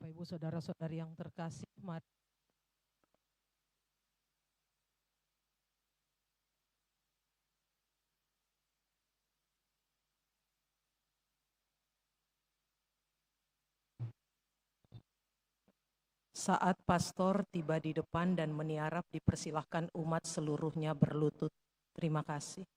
Bapak Ibu Saudara-saudari yang terkasih, mari saat pastor tiba di depan dan meniarap, dipersilahkan umat seluruhnya berlutut. Terima kasih.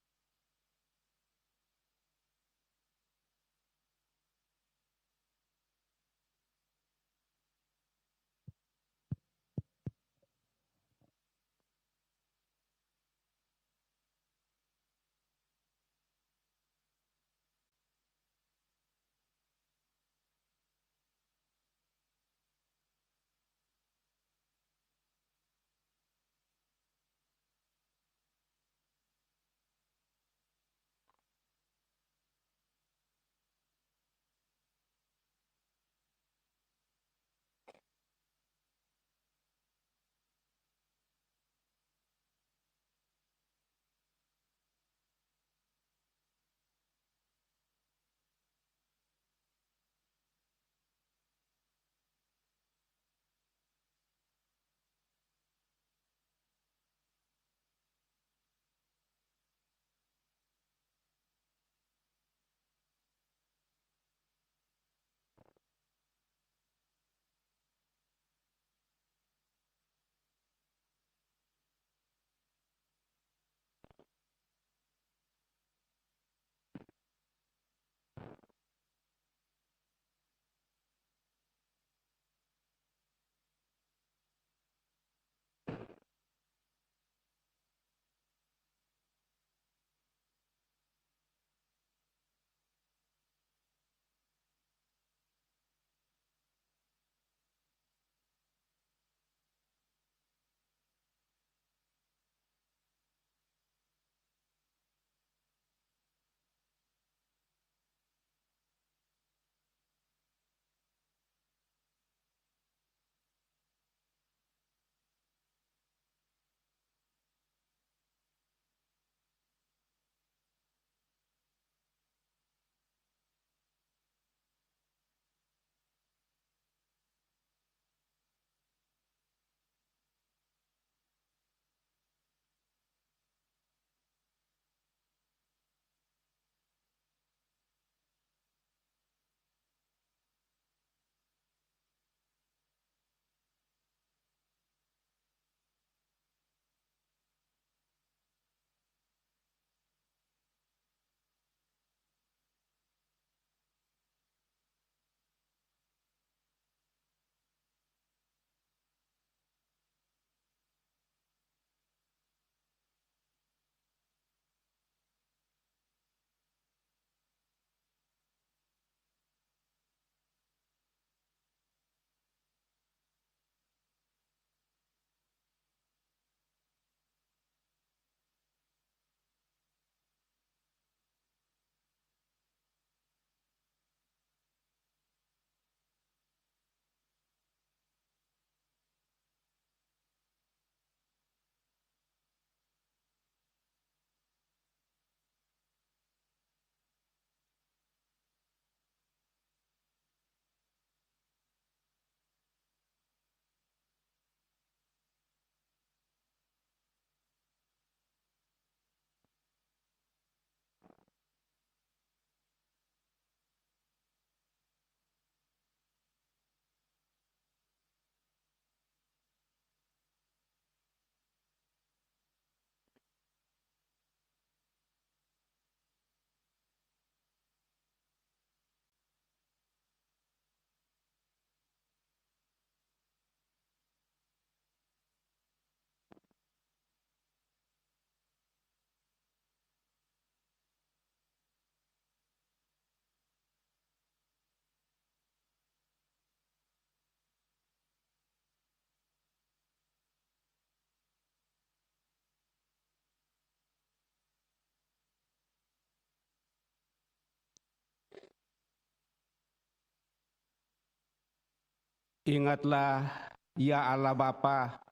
Ingatlah, ya Allah Bapa,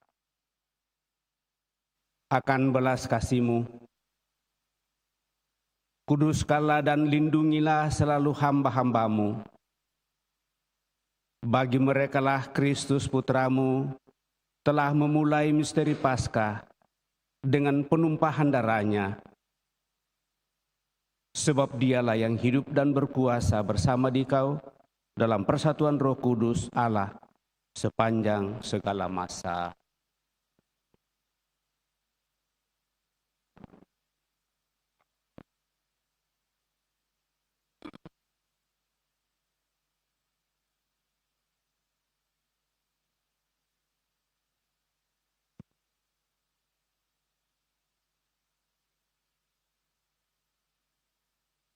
akan belas kasih-Mu. Kuduskanlah dan lindungilah selalu hamba-hamba-Mu. Bagi merekalah Kristus Putramu telah memulai misteri Paskah dengan penumpahan darahnya. Sebab dialah yang hidup dan berkuasa bersama dikau dalam persatuan Roh Kudus Allah sepanjang segala masa.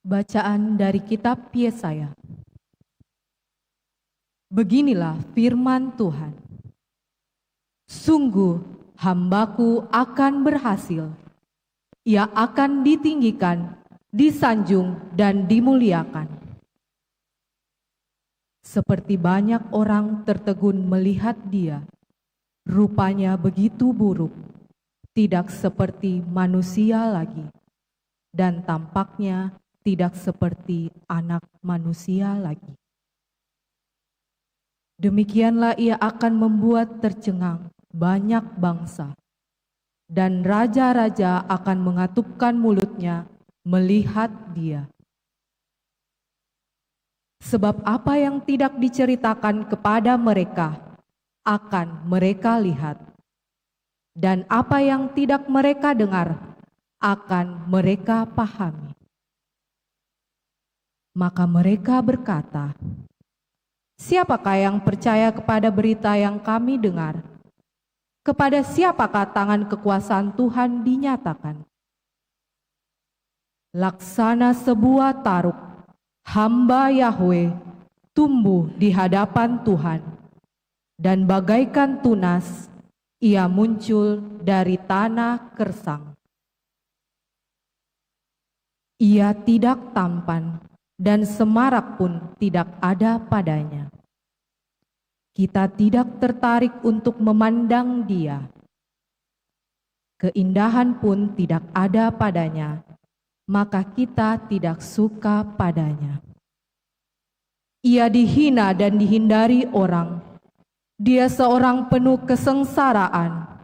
Bacaan dari kitab Yesaya. Beginilah firman Tuhan. Sungguh hambaku akan berhasil. Ia akan ditinggikan, disanjung, dan dimuliakan. Seperti banyak orang tertegun melihat dia, rupanya begitu buruk, tidak seperti manusia lagi, dan tampaknya tidak seperti anak manusia lagi. Demikianlah ia akan membuat tercengang banyak bangsa, dan raja-raja akan mengatupkan mulutnya melihat dia. Sebab apa yang tidak diceritakan kepada mereka akan mereka lihat, dan apa yang tidak mereka dengar akan mereka pahami. Maka mereka berkata, "Siapakah yang percaya kepada berita yang kami dengar? Kepada siapakah tangan kekuasaan Tuhan dinyatakan?" Laksana sebuah taruk, hamba Yahweh tumbuh di hadapan Tuhan, dan bagaikan tunas, ia muncul dari tanah kersang. Ia tidak tampan, dan semarak pun tidak ada padanya. Kita tidak tertarik untuk memandang dia. Keindahan pun tidak ada padanya, maka kita tidak suka padanya. Ia dihina dan dihindari orang. Dia seorang penuh kesengsaraan.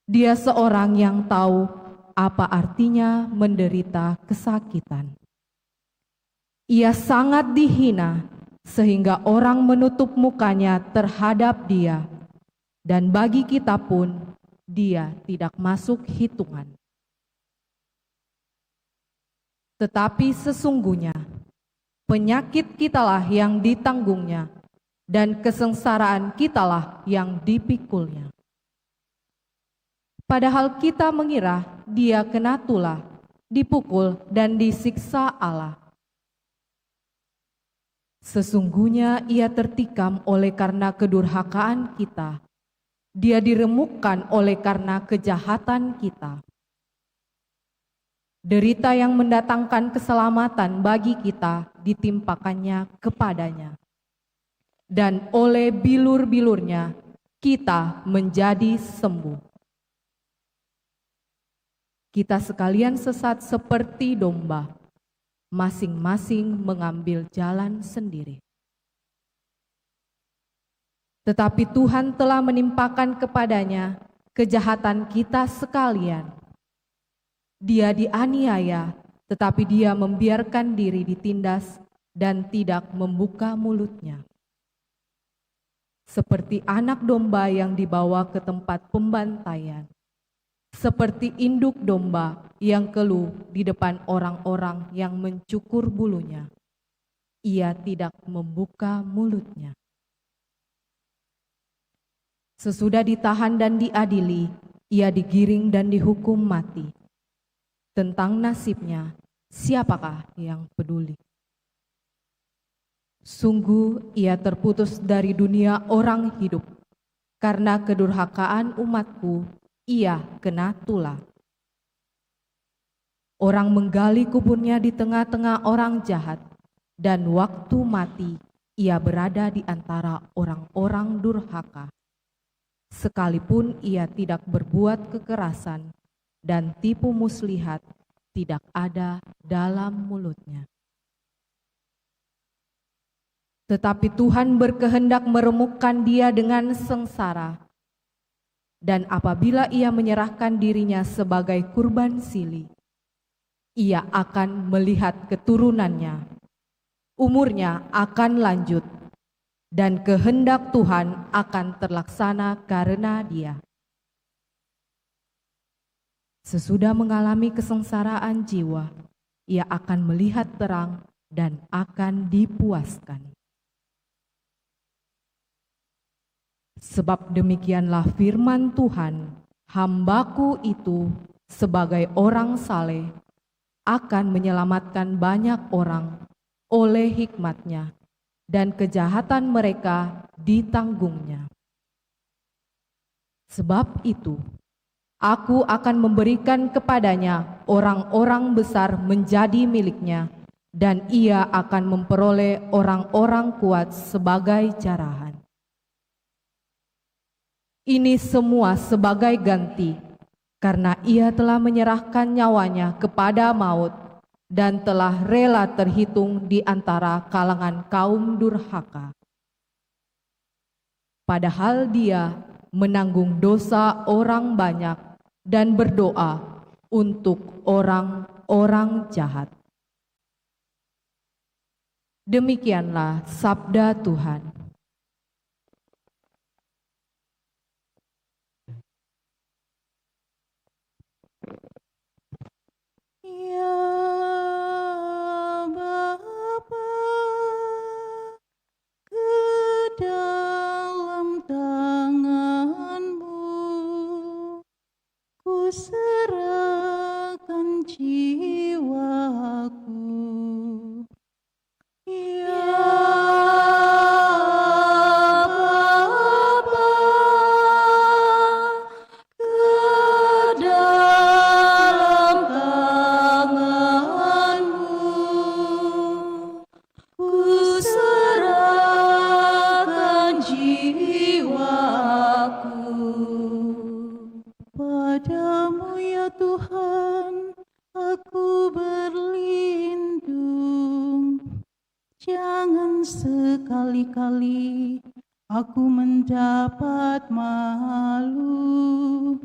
Dia seorang yang tahu apa artinya menderita kesakitan. Ia sangat dihina sehingga orang menutup mukanya terhadap dia, dan bagi kita pun dia tidak masuk hitungan. Tetapi sesungguhnya penyakit kitalah yang ditanggungnya, dan kesengsaraan kitalah yang dipikulnya. Padahal kita mengira dia kena tulah, dipukul dan disiksa Allah. Sesungguhnya ia tertikam oleh karena kedurhakaan kita, dia diremukkan oleh karena kejahatan kita. Derita yang mendatangkan keselamatan bagi kita ditimpakannya kepadanya, dan oleh bilur-bilurnya kita menjadi sembuh. Kita sekalian sesat seperti domba, masing-masing mengambil jalan sendiri. Tetapi Tuhan telah menimpakan kepadanya kejahatan kita sekalian. Dia dianiaya, tetapi dia membiarkan diri ditindas dan tidak membuka mulutnya. Seperti anak domba yang dibawa ke tempat pembantaian, seperti induk domba yang keluh di depan orang-orang yang mencukur bulunya, ia tidak membuka mulutnya. Sesudah ditahan dan diadili, ia digiring dan dihukum mati. Tentang nasibnya, siapakah yang peduli? Sungguh ia terputus dari dunia orang hidup, karena kedurhakaan umatku ia kena tulah. Orang menggali kuburnya di tengah-tengah orang jahat, dan waktu mati ia berada di antara orang-orang durhaka. Sekalipun ia tidak berbuat kekerasan, dan tipu muslihat tidak ada dalam mulutnya. Tetapi Tuhan berkehendak meremukkan dia dengan sengsara. Dan apabila ia menyerahkan dirinya sebagai kurban sili, ia akan melihat keturunannya. Umurnya akan lanjut, dan kehendak Tuhan akan terlaksana karena dia. Sesudah mengalami kesengsaraan jiwa, ia akan melihat terang dan akan dipuaskan. Sebab demikianlah firman Tuhan, hamba-Ku itu sebagai orang saleh akan menyelamatkan banyak orang oleh hikmat-Nya, dan kejahatan mereka ditanggungnya. Sebab itu, Aku akan memberikan kepadanya orang-orang besar menjadi miliknya, dan ia akan memperoleh orang-orang kuat sebagai jarahan. Ini semua sebagai ganti, karena ia telah menyerahkan nyawanya kepada maut dan telah rela terhitung di antara kalangan kaum durhaka. Padahal dia menanggung dosa orang banyak dan berdoa untuk orang-orang jahat. Demikianlah sabda Tuhan. Ya Bapa, ke dalam tangan-Mu ku serahkan jiwaku. Ya Bapa, ke dalam tangan-Mu ku serahkan jiwaku. Padamu ya Tuhan, aku berlindung. Jangan sekali-kali aku mendapat malu.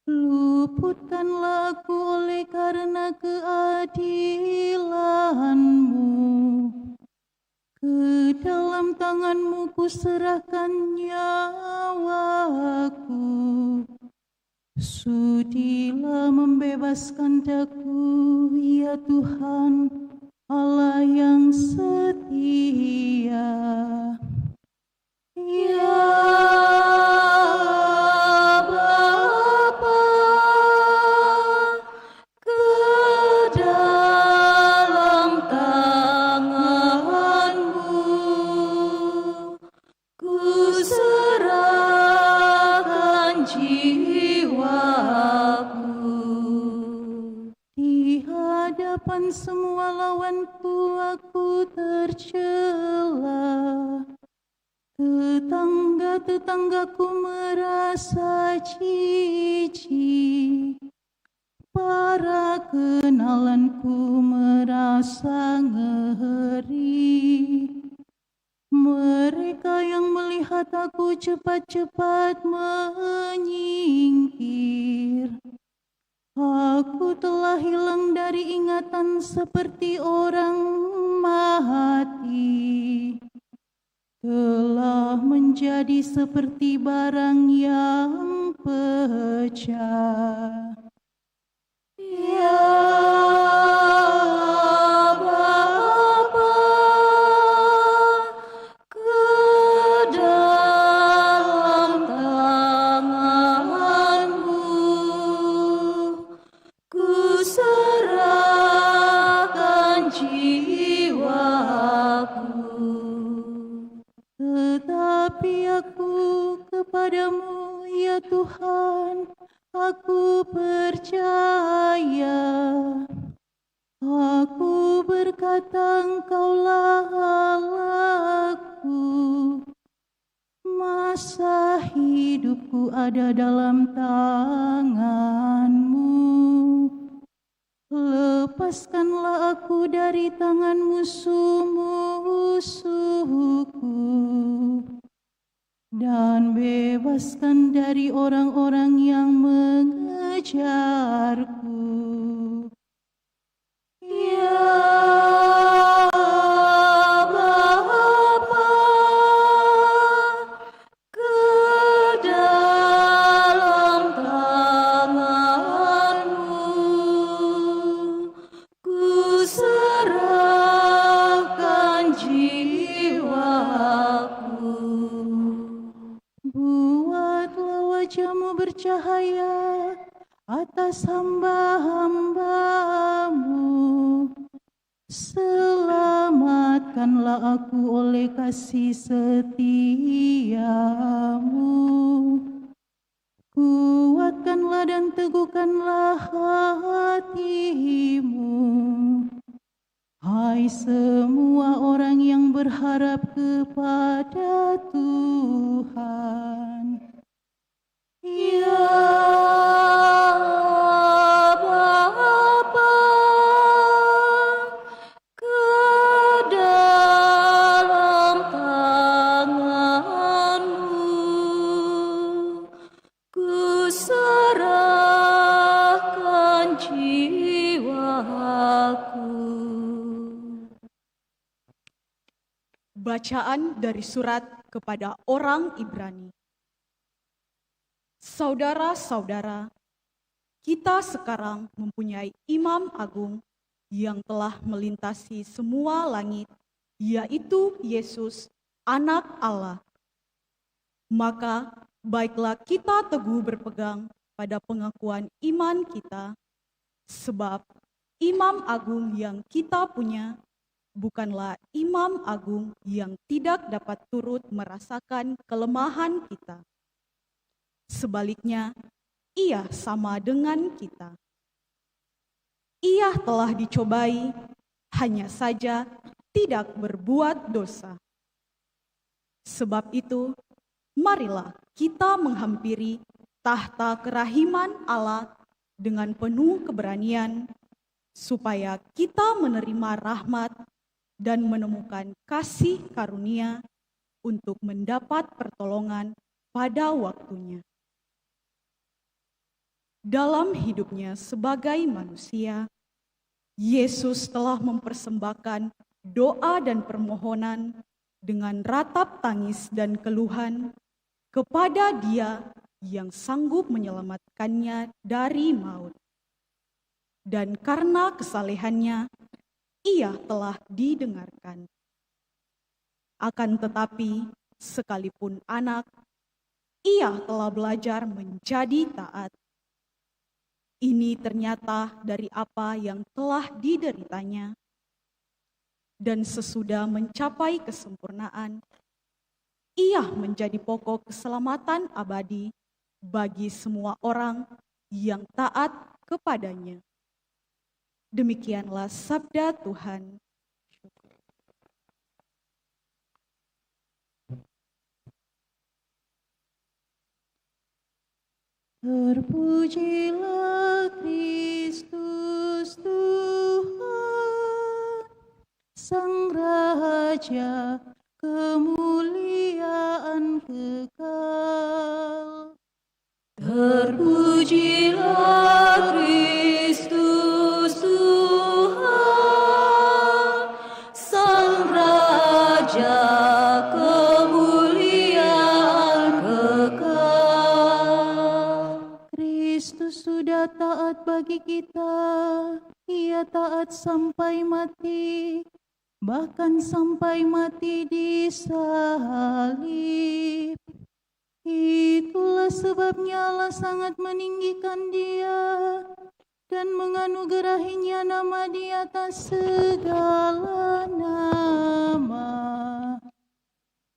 Luputkanlah aku oleh karena keadilan-Mu. Ke dalam tangan-Mu ku serahkan nyawaku. Sudilah membebaskan daku, ya Tuhan, Allah yang setia. Ya Bapa, ke dalam tangan-Mu ku serahkan jiwaku. Di hadapan semua lawanku aku tercela. Tetangga-tetanggaku merasa jijik. Para kenalanku merasa ngeri. Mereka yang melihat aku cepat-cepat menyingkir. Aku telah hilang dari ingatan seperti orang mati. Telah menjadi seperti barang yang pecah. Ya Bapa, ke dalam tangan-Mu ku serahkan jiwaku. Tetapi aku kepadamu, ya Tuhan, aku percaya. Aku berkata, Engkaulah Allahku. Masa hidupku ada dalam tangan-Mu. Lepas lepaskanlah aku dari tangan musuh-musuhku, dan bebaskan dari orang-orang yang mengejarku. Ya Bapa, ke dalam tangan-Mu ku serahkan jiwaku. Buatlah wajah-Mu bercahaya atas hamba-hamba-Mu. Selamatkanlah aku oleh kasih setia-Mu. Kuatkanlah dan teguhkanlah hatimu, hai semua orang yang berharap kepada Tuhan. Ya Bapa, ke dalam tangan-Mu ku serahkan jiwaku. Bacaan dari surat kepada orang Ibrani. Saudara-saudara, kita sekarang mempunyai Imam Agung yang telah melintasi semua langit, yaitu Yesus, Anak Allah. Maka baiklah kita teguh berpegang pada pengakuan iman kita, sebab Imam Agung yang kita punya bukanlah Imam Agung yang tidak dapat turut merasakan kelemahan kita. Sebaliknya, Ia sama dengan kita. Ia telah dicobai, hanya saja tidak berbuat dosa. Sebab itu, marilah kita menghampiri tahta kerahiman Allah dengan penuh keberanian, supaya kita menerima rahmat dan menemukan kasih karunia untuk mendapat pertolongan pada waktunya. Dalam hidupnya sebagai manusia, Yesus telah mempersembahkan doa dan permohonan dengan ratap tangis dan keluhan kepada Dia yang sanggup menyelamatkannya dari maut. Dan karena kesalehannya, Ia telah didengarkan. Akan tetapi, sekalipun anak, Ia telah belajar menjadi taat. Ini ternyata dari apa yang telah dideritanya. Dan sesudah mencapai kesempurnaan, Ia menjadi pokok keselamatan abadi bagi semua orang yang taat kepadanya. Demikianlah sabda Tuhan. Terpujilah Kristus Tuhan, Sang Raja, kemuliaan kekal. Terpujilah Kristus Tuhan, Sang Raja, kemuliaan kekal. Kristus sudah taat bagi kita, Ia taat sampai mati, bahkan sampai mati di salib. Itulah sebabnya Allah sangat meninggikan Dia dan menganugerahinya nama di atas segala nama.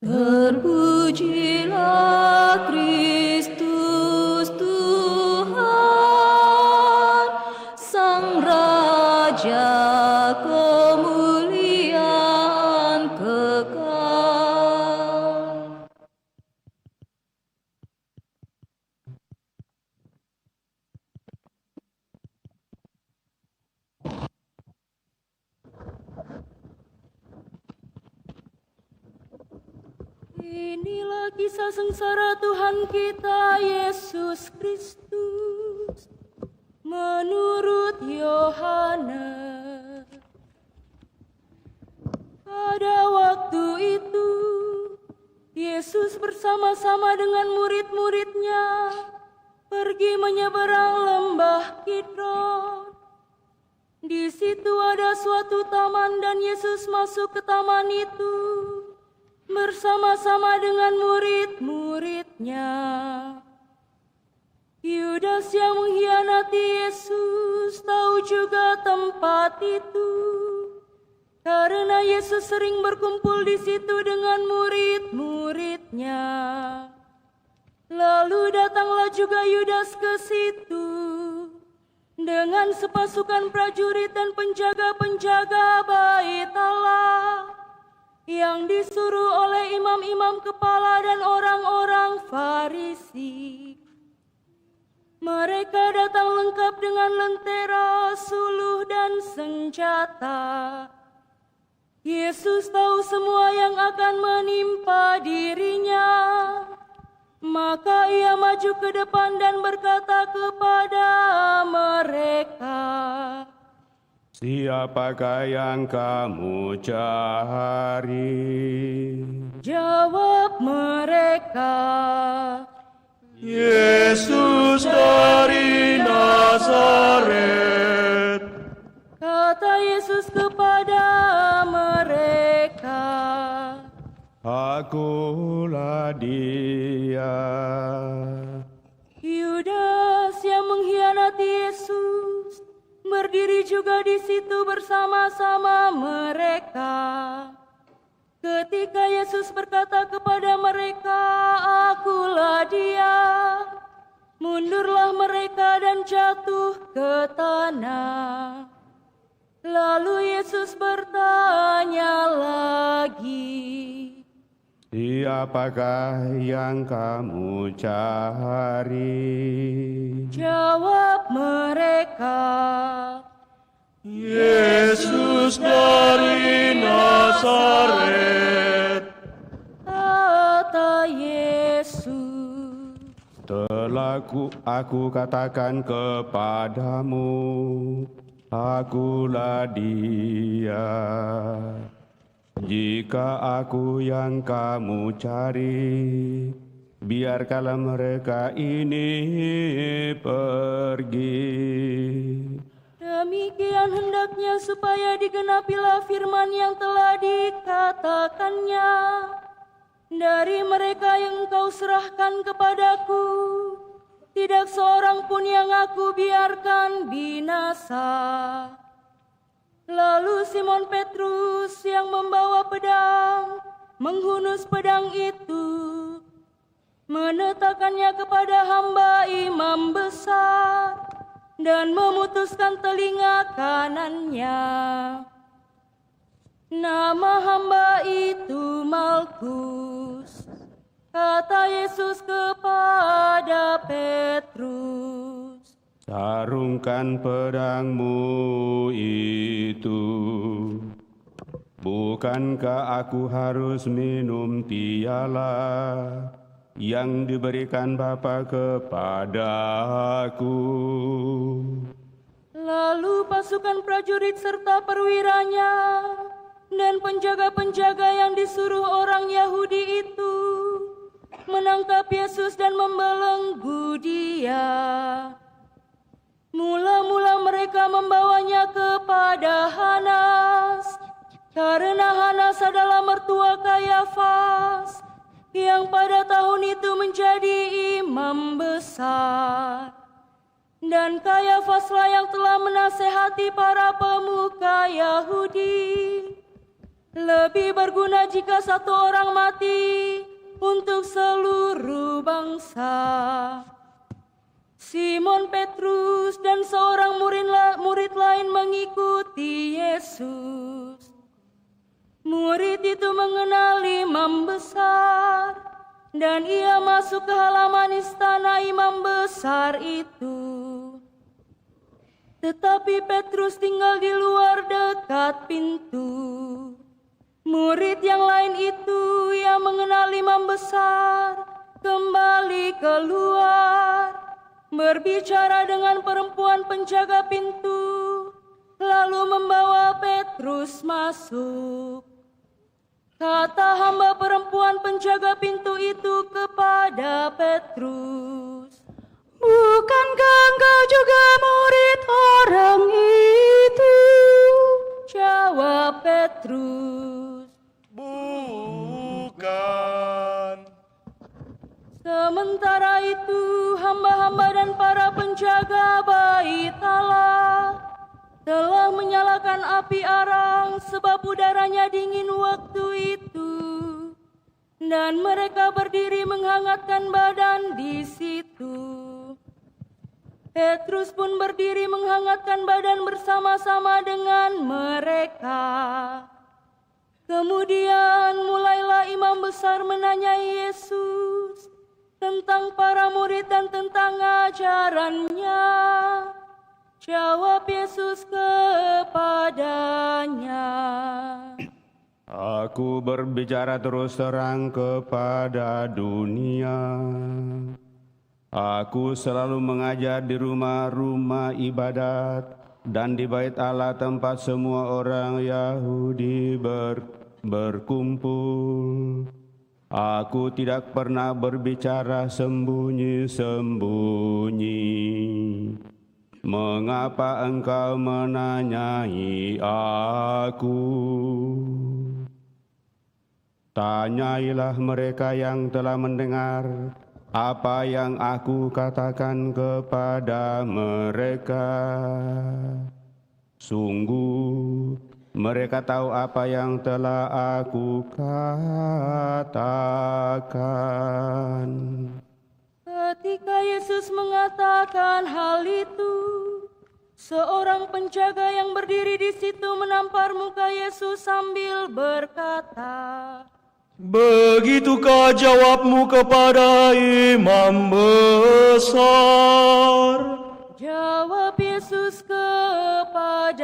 Terpujilah Kristus Tuhan, Sang Raja, kemuliaan kekal. Inilah kisah sengsara Tuhan kita Yesus Kristus menurut Yohanes. Pada waktu itu, Yesus bersama-sama dengan murid-muridnya pergi menyeberang lembah Kidron. Di situ ada suatu taman dan Yesus masuk ke taman itu bersama-sama dengan murid-muridnya. Yudas yang mengkhianati Yesus tahu juga tempat itu, karena Yesus sering berkumpul di situ dengan murid-muridnya. Lalu datanglah juga Yudas ke situ dengan sepasukan prajurit dan penjaga-penjaga bait Allah yang disuruh oleh imam-imam kepala dan orang-orang Farisi. Mereka datang lengkap dengan lentera, suluh, dan senjata. Yesus tahu semua yang akan menimpa dirinya. Maka ia maju ke depan dan berkata kepada mereka, "Siapakah yang kamu cari?" Jawab mereka, "Yesus dari Nazaret." kata Yesus kepada mereka, "Akulah Dia." Yudas yang mengkhianati Yesus berdiri juga di situ bersama-sama mereka. Ketika Yesus berkata kepada mereka, "Akulah Dia," mundurlah mereka dan jatuh ke tanah. Lalu Yesus bertanya lagi, "Siapakah yang kamu cari?" jawab mereka, "Yesus dari Nazaret." kata Yesus. "Telah aku katakan kepadamu, akulah Dia. Jika aku yang kamu cari, biarkanlah mereka ini pergi." Demikian hendaknya supaya digenapilah firman yang telah dikatakannya, "Dari mereka yang engkau serahkan kepadaku, tidak seorang pun yang aku biarkan binasa." Lalu Simon Petrus yang membawa pedang menghunus pedang itu, menetakannya kepada hamba imam besar dan memutuskan telinga kanannya. Nama hamba itu Malkus. Kata Yesus kepada Petrus, "Sarungkan pedangmu itu. Bukankah aku harus minum piala yang diberikan Bapa kepadaku?" Lalu pasukan prajurit serta perwiranya dan penjaga-penjaga yang disuruh orang Yahudi itu menangkap Yesus dan membelenggu Dia. Mula-mula mereka membawanya kepada Hanas, karena Hanas adalah mertua Kayafas, yang pada tahun itu menjadi imam besar. Dan Kayafaslah yang telah menasehati para pemuka Yahudi, lebih berguna jika satu orang mati untuk seluruh bangsa. Simon Petrus dan seorang murid lain mengikuti Yesus. Murid itu mengenal imam besar, dan ia masuk ke halaman istana imam besar itu. Tetapi Petrus tinggal di luar dekat pintu. Murid yang lain itu yang mengenal imam besar kembali keluar, berbicara dengan perempuan penjaga pintu, lalu membawa Petrus masuk. Kata hamba perempuan penjaga pintu itu kepada Petrus, "Bukankah engkau juga murid orang itu?" Jawab Petrus, "Bukan." Sementara itu hamba-hamba dan para penjaga bait Allah telah menyalakan api arang sebab udaranya dingin waktu itu, dan mereka berdiri menghangatkan badan di situ. Petrus pun berdiri menghangatkan badan bersama-sama dengan mereka. Kemudian mulailah imam besar menanyai Yesus tentang para murid dan tentang ajarannya. Jawab Yesus kepadanya, Aku berbicara terus terang kepada dunia. Aku selalu mengajar di rumah-rumah ibadat dan di bait Allah tempat semua orang Yahudi berkumpul. Aku tidak pernah berbicara sembunyi-sembunyi. Mengapa engkau menanyai aku? Tanyailah mereka yang telah mendengar apa yang aku katakan kepada mereka. Sungguh, mereka tahu apa yang telah aku katakan. Ketika Yesus mengatakan hal itu, seorang penjaga yang berdiri di situ menampar muka Yesus sambil berkata, Begitukah jawabmu kepada imam besar? Jawab Yesus kepadanya,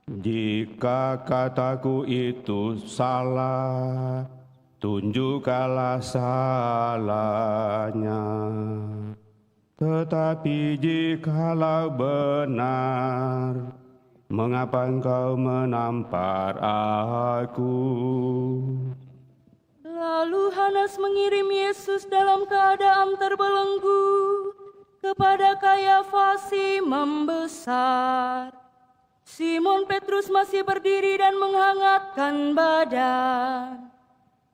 Jika kataku itu salah, tunjukkanlah salahnya. Tetapi jikalau benar, mengapa engkau menampar aku? Lalu Hanas mengirim Yesus dalam keadaan terbelenggu kepada Kayafas imam besar. Simon Petrus masih berdiri dan menghangatkan badan.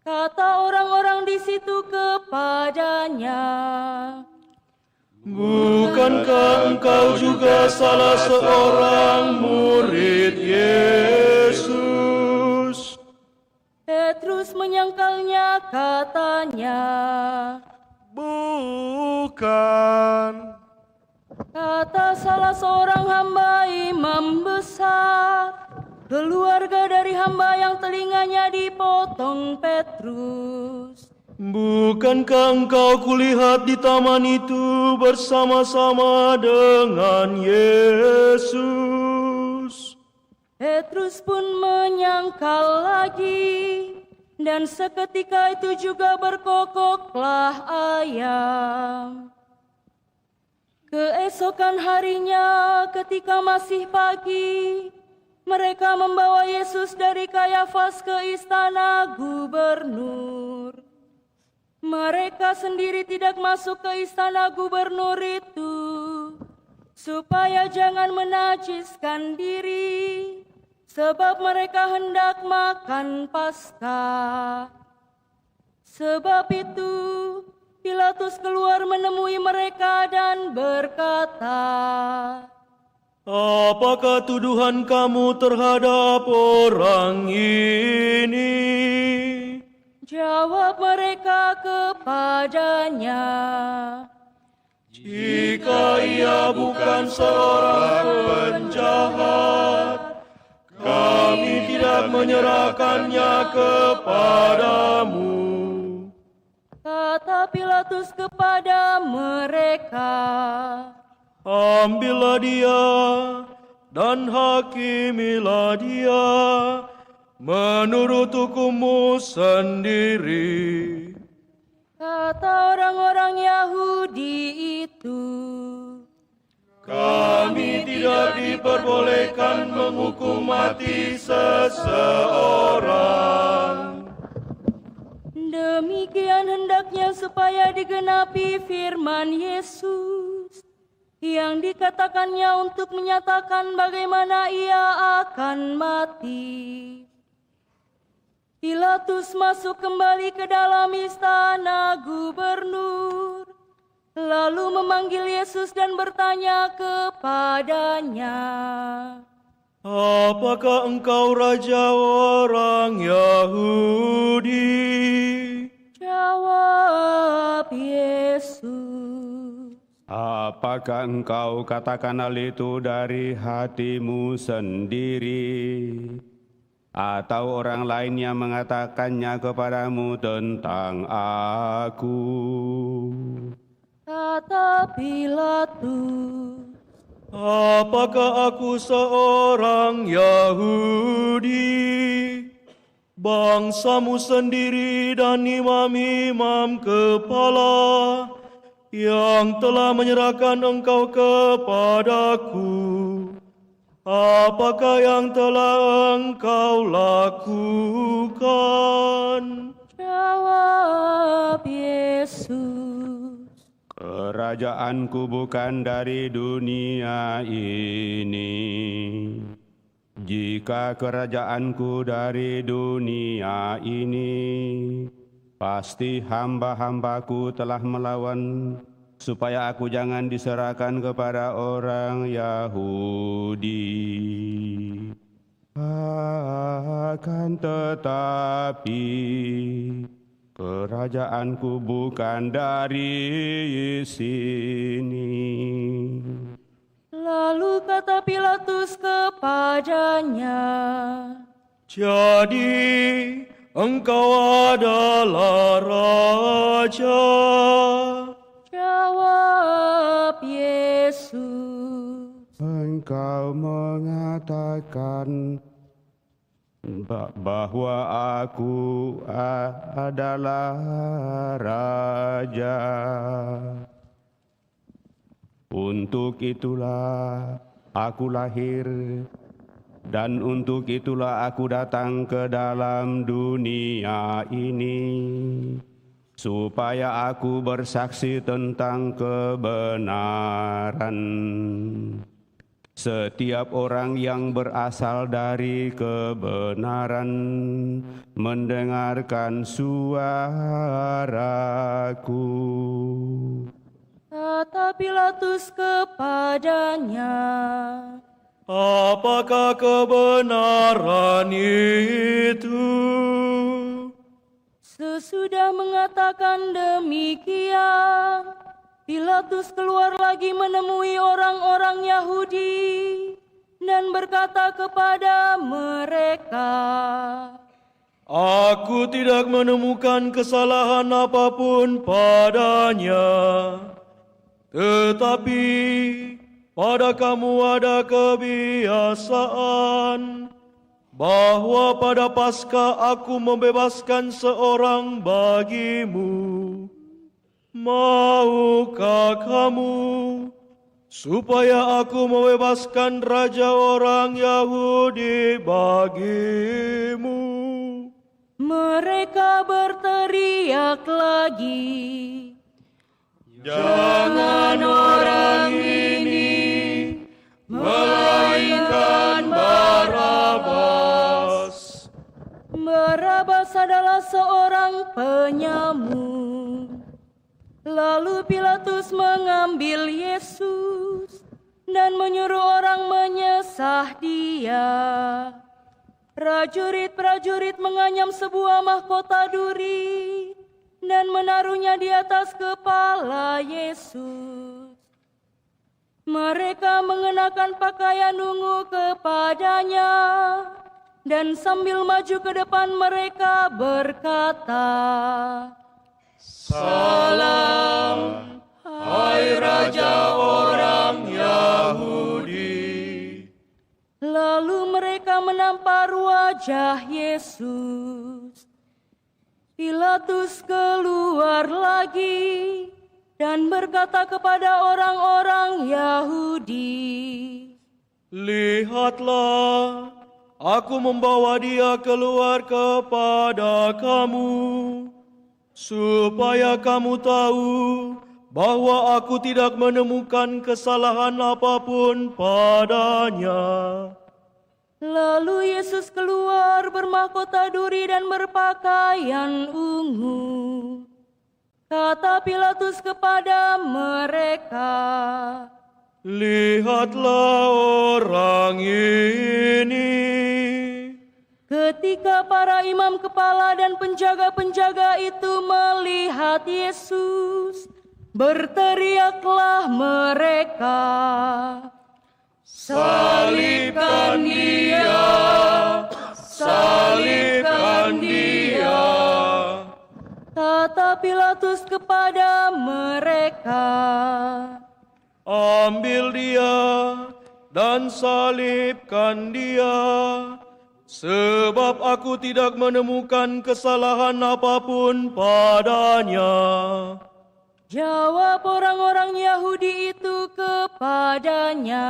Kata orang-orang di situ kepadanya, Bukankah engkau juga salah seorang murid Yesus? Petrus menyangkalnya, katanya, Bukan. kata salah seorang hamba imam besar, keluarga dari hamba yang telinganya dipotong Petrus. Bukankah engkau kulihat di taman itu bersama-sama dengan Yesus? Petrus pun menyangkal lagi, dan seketika itu juga berkokoklah ayam. Keesokan harinya ketika masih pagi, mereka membawa Yesus dari Kayafas ke istana gubernur. Mereka sendiri tidak masuk ke istana gubernur itu, supaya jangan menajiskan diri, sebab mereka hendak makan Paskah. Sebab itu, Pilatus keluar menemui mereka dan berkata, Apakah tuduhan kamu terhadap orang ini? Jawab mereka kepadanya, Jika ia bukan seorang penjahat, kami tidak menyerahkannya kepadamu. kata Pilatus kepada mereka, Ambillah dia, dan hakimilah dia menurut hukum-Mu sendiri. Kata orang-orang Yahudi itu, kami tidak diperbolehkan menghukum mati seseorang. demikian hendaknya supaya digenapi firman Yesus yang dikatakannya untuk menyatakan bagaimana ia akan mati. Pilatus masuk kembali ke dalam istana gubernur, lalu memanggil Yesus dan bertanya kepadanya, Apakah engkau raja orang Yahudi? Jawab Yesus, Apakah engkau katakan hal itu dari hatimu sendiri? Atau orang lain yang mengatakannya kepadamu tentang aku? kata Pilatus, Apakah aku seorang Yahudi? Bangsamu sendiri dan imam-imam kepala yang telah menyerahkan engkau kepadaku. Apakah yang telah engkau lakukan? jawab Yesus, Kerajaanku bukan dari dunia ini. Jika kerajaanku dari dunia ini, pasti hamba-hambaku telah melawan supaya aku jangan diserahkan kepada orang Yahudi. Akan tetapi kerajaanku bukan dari sini. lalu kata Pilatus kepadanya, Jadi engkau adalah raja. jawab Yesus, Engkau mengatakan bahwa aku adalah raja. Untuk itulah aku lahir, dan untuk itulah aku datang ke dalam dunia ini, supaya aku bersaksi tentang kebenaran. Setiap orang yang berasal dari kebenaran mendengarkan suaraku. kata Pilatus kepadanya, Apakah kebenaran itu? sesudah mengatakan demikian, Pilatus keluar lagi menemui orang-orang Yahudi dan berkata kepada mereka, Aku tidak menemukan kesalahan apapun padanya, tetapi pada kamu ada kebiasaan bahwa pada Paskah aku membebaskan seorang bagimu. Maukah kamu supaya aku membebaskan raja orang Yahudi bagimu? mereka berteriak lagi, Jangan orang ini, melainkan Barabas. Barabas adalah seorang penyamun. Lalu Pilatus mengambil Yesus dan menyuruh orang menyesah dia. Prajurit-prajurit menganyam sebuah mahkota duri dan menaruhnya di atas kepala Yesus. Mereka mengenakan pakaian ungu kepadanya dan sambil maju ke depan mereka berkata, Salam, hai Raja orang Yahudi. menampar wajah Yesus. Pilatus keluar lagi dan berkata kepada orang-orang Yahudi, "Lihatlah, aku membawa dia keluar kepada kamu, supaya kamu tahu bahwa aku tidak menemukan kesalahan apapun padanya." Lalu Yesus keluar bermahkota duri dan berpakaian ungu. Kata Pilatus kepada mereka, "Lihatlah orang ini." ketika para imam kepala dan penjaga-penjaga itu melihat Yesus, berteriaklah mereka, "Salibkan dia! Salibkan dia!" Kata Pilatus kepada mereka, "Ambil dia dan salibkan dia, sebab aku tidak menemukan kesalahan apapun padanya." Jawab orang-orang Yahudi itu kepadanya,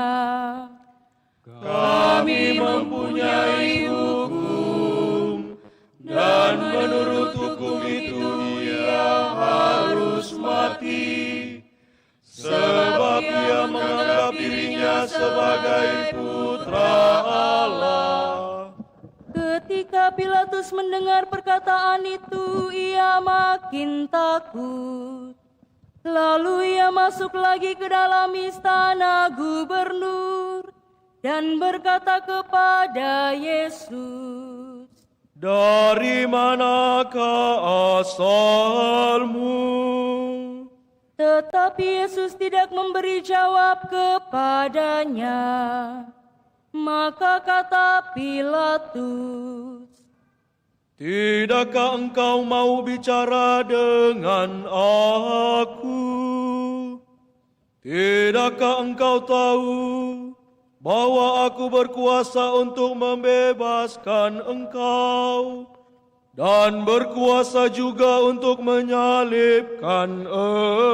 "Kami mempunyai hukum, dan menurut hukum itu ia harus mati, sebab ia menganggap dirinya sebagai putra Allah." Ketika Pilatus mendengar perkataan itu, ia makin takut. Lalu ia masuk lagi ke dalam istana gubernur dan berkata kepada Yesus, "Dari manakah asalmu?" Tetapi Yesus tidak memberi jawab kepadanya. Maka kata Pilatus, "Tidakkah engkau mau bicara dengan aku? Tidakkah engkau tahu bahwa aku berkuasa untuk membebaskan engkau dan berkuasa juga untuk menyalibkan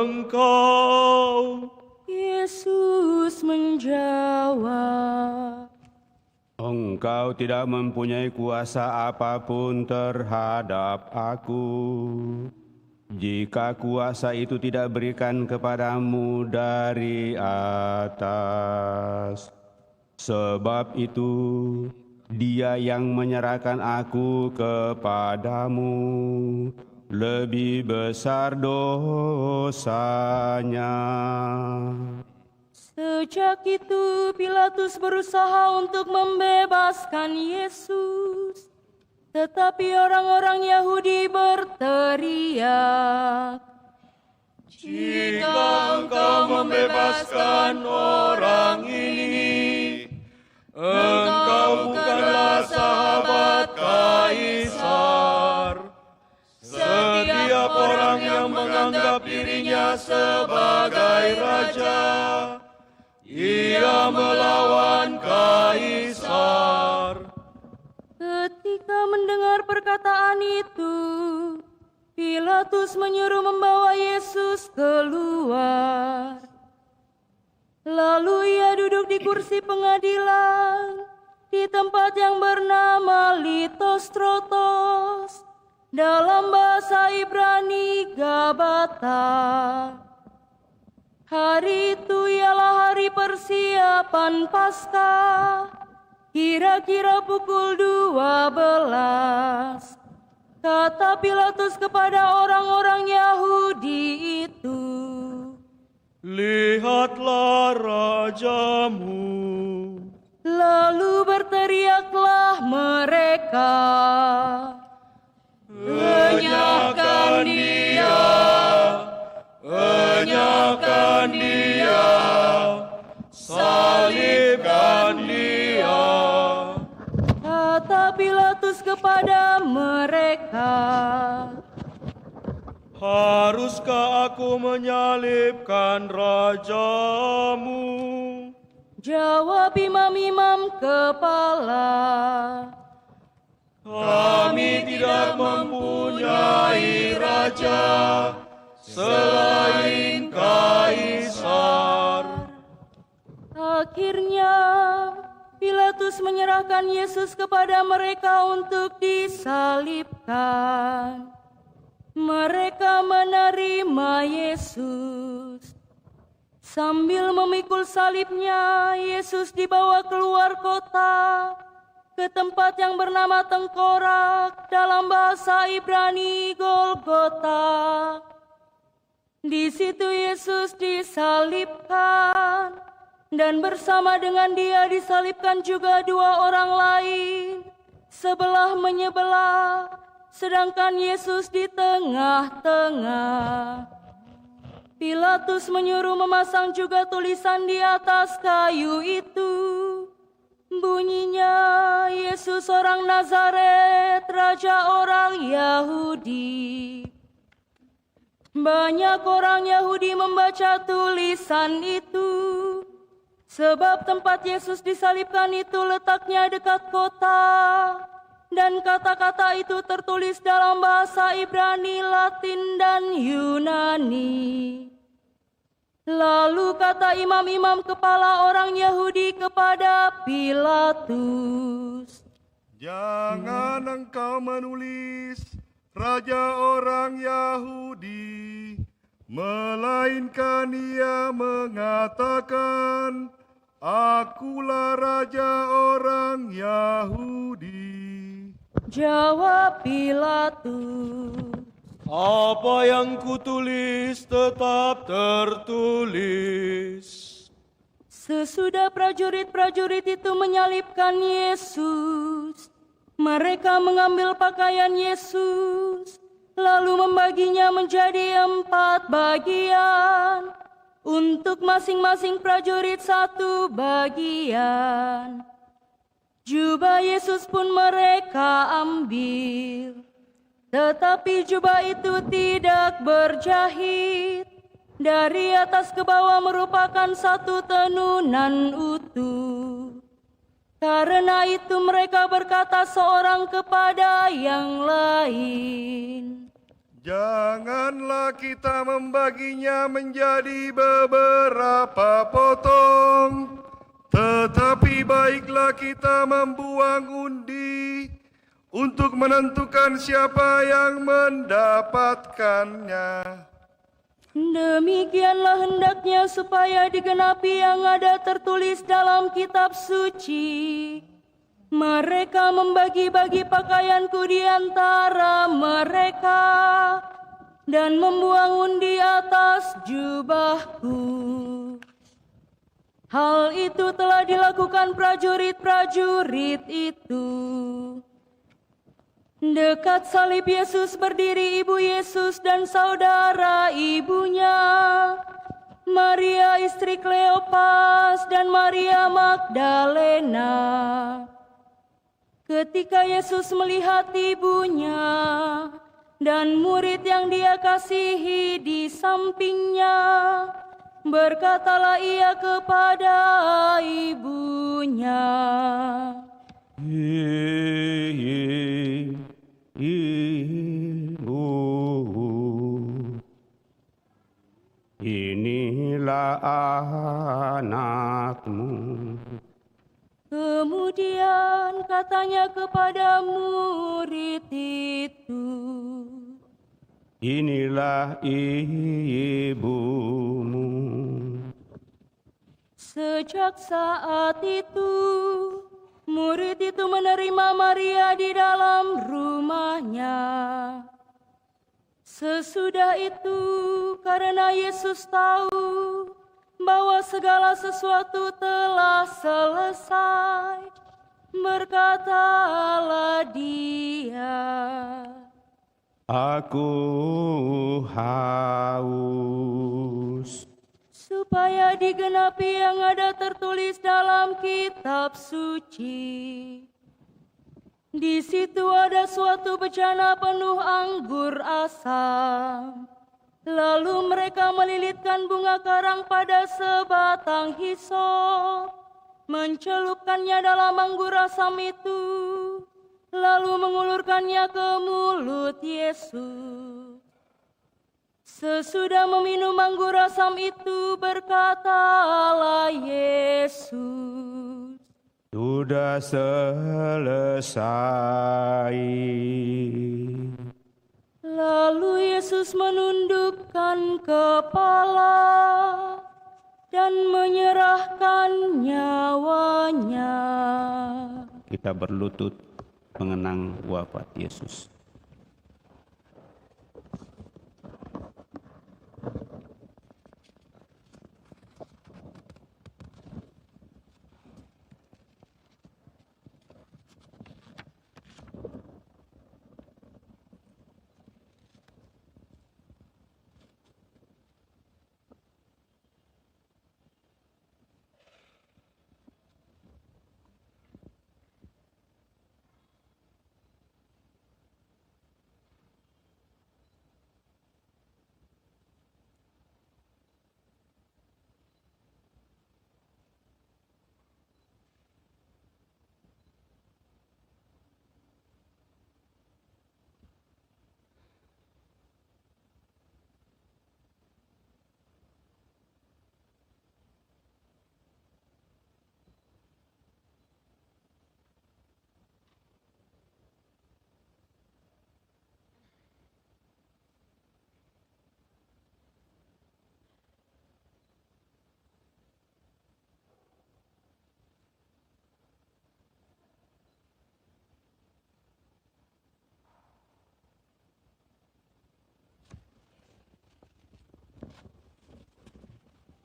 engkau?" Yesus menjawab, Engkau tidak mempunyai kuasa apapun terhadap aku, jika kuasa itu tidak berikan kepadamu dari atas. Sebab itu, Dia yang menyerahkan aku kepadamu lebih besar dosanya. Sejak itu Pilatus berusaha untuk membebaskan Yesus, tetapi orang-orang Yahudi berteriak, "Jika engkau membebaskan orang ini, engkau bukanlah sahabat Kaisar. Setiap orang yang menganggap dirinya sebagai raja, ia melawan Kaisar." Ketika mendengar perkataan itu, Pilatus menyuruh membawa Yesus keluar. Lalu ia duduk di kursi pengadilan di tempat yang bernama Litostrotos, dalam bahasa Ibrani Gabata. Hari itu ialah hari persiapan Paskah, kira-kira pukul 12. Kata Pilatus kepada orang-orang Yahudi itu, "Lihatlah rajamu." Lalu berteriaklah mereka, "Enyahkan dia! Enyahkan dia! Salibkan dia!" Kata Pilatus kepada mereka, "Haruskah aku menyalibkan rajamu?" Jawab imam-imam kepala, Kami tidak mempunyai raja selain Kaisar. Akhirnya Pilatus menyerahkan Yesus kepada mereka untuk disalibkan. Mereka menerima Yesus. Sambil memikul salibnya, Yesus dibawa keluar kota ke tempat yang bernama Tengkorak, dalam bahasa Ibrani Golgota. Di situ Yesus disalibkan, dan bersama dengan dia disalibkan juga dua orang lain, sebelah menyebelah, sedangkan Yesus di tengah-tengah. Pilatus menyuruh memasang juga tulisan di atas kayu itu. Bunyinya, Yesus orang Nazaret, Raja orang Yahudi. Banyak orang Yahudi membaca tulisan itu, sebab tempat Yesus disalibkan itu letaknya dekat kota, dan kata-kata itu tertulis dalam bahasa Ibrani, Latin, dan Yunani. Lalu kata imam-imam kepala orang Yahudi kepada Pilatus, "Jangan engkau menulis Raja orang Yahudi, melainkan ia mengatakan, Akulah Raja orang Yahudi." Jawab Pilatus, Apa yang kutulis tetap tertulis. sesudah prajurit-prajurit itu menyalibkan Yesus, mereka mengambil pakaian Yesus, lalu membaginya menjadi 4 bagian, untuk masing-masing prajurit 1 bagian. Jubah Yesus pun mereka ambil, tetapi jubah itu tidak berjahit, dari atas ke bawah merupakan 1 tenunan utuh. Karena itu mereka berkata seorang kepada yang lain, "Janganlah kita membaginya menjadi beberapa potong, tetapi baiklah kita membuang undi untuk menentukan siapa yang mendapatkannya." Demikianlah hendaknya supaya digenapi yang ada tertulis dalam kitab suci. Mereka membagi-bagi pakaianku di antara mereka, dan membuang undi atas jubahku. Hal itu telah dilakukan prajurit-prajurit itu. Dekat salib Yesus berdiri ibu Yesus dan saudara ibunya, Maria istri Kleopas dan Maria Magdalena. Ketika Yesus melihat ibunya dan murid yang dia kasihi di sampingnya, berkatalah ia kepada ibunya, Ibu, inilah anakmu. Kemudian katanya kepada murid itu, Inilah ibumu. Sejak saat itu, murid itu menerima Maria di dalam rumahnya. Sesudah itu, karena Yesus tahu bahwa segala sesuatu telah selesai, berkatalah dia, Aku haus. supaya digenapi yang ada tertulis dalam kitab suci. Di situ ada suatu bejana penuh anggur asam. Lalu mereka melilitkan bunga karang pada sebatang hisop, mencelupkannya dalam anggur asam itu, lalu mengulurkannya ke mulut Yesus. Sesudah meminum anggur asam itu, berkatalah Yesus, "Sudah selesai." Lalu Yesus menundukkan kepala dan menyerahkan nyawanya. Kita berlutut mengenang wafat Yesus.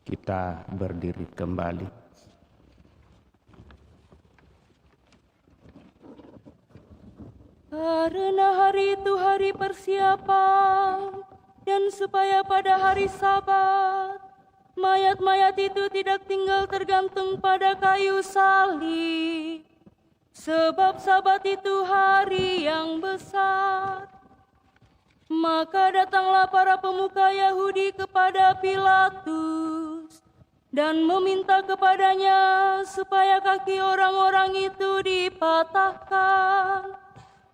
Kita berdiri kembali. Karena hari itu hari persiapan, dan supaya pada hari Sabat, mayat-mayat itu tidak tinggal tergantung pada kayu salib. Sebab Sabat itu hari yang besar. Maka datanglah para pemuka Yahudi kepada Pilatus dan meminta kepadanya supaya kaki orang-orang itu dipatahkan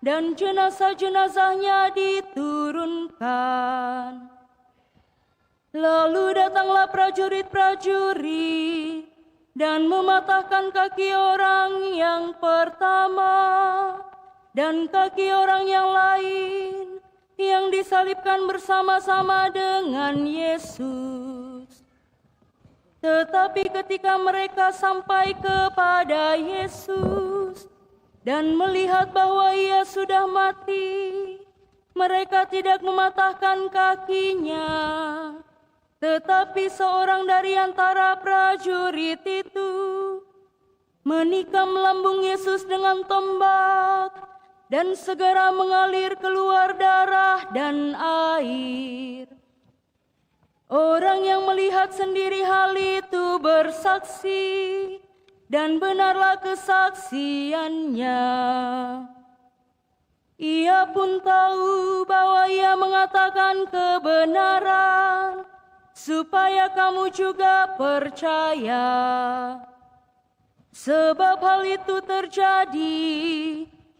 dan jenazah-jenazahnya diturunkan. Lalu datanglah prajurit-prajurit dan mematahkan kaki orang yang pertama dan kaki orang yang lain yang disalibkan bersama-sama dengan Yesus. Tetapi ketika mereka sampai kepada Yesus dan melihat bahwa ia sudah mati, mereka tidak mematahkan kakinya. Tetapi seorang dari antara prajurit itu menikam lambung Yesus dengan tombak, dan segera mengalir keluar darah dan air. Orang yang melihat sendiri hal itu bersaksi, dan benarlah kesaksiannya. Ia pun tahu bahwa ia mengatakan kebenaran, supaya kamu juga percaya. Sebab hal itu terjadi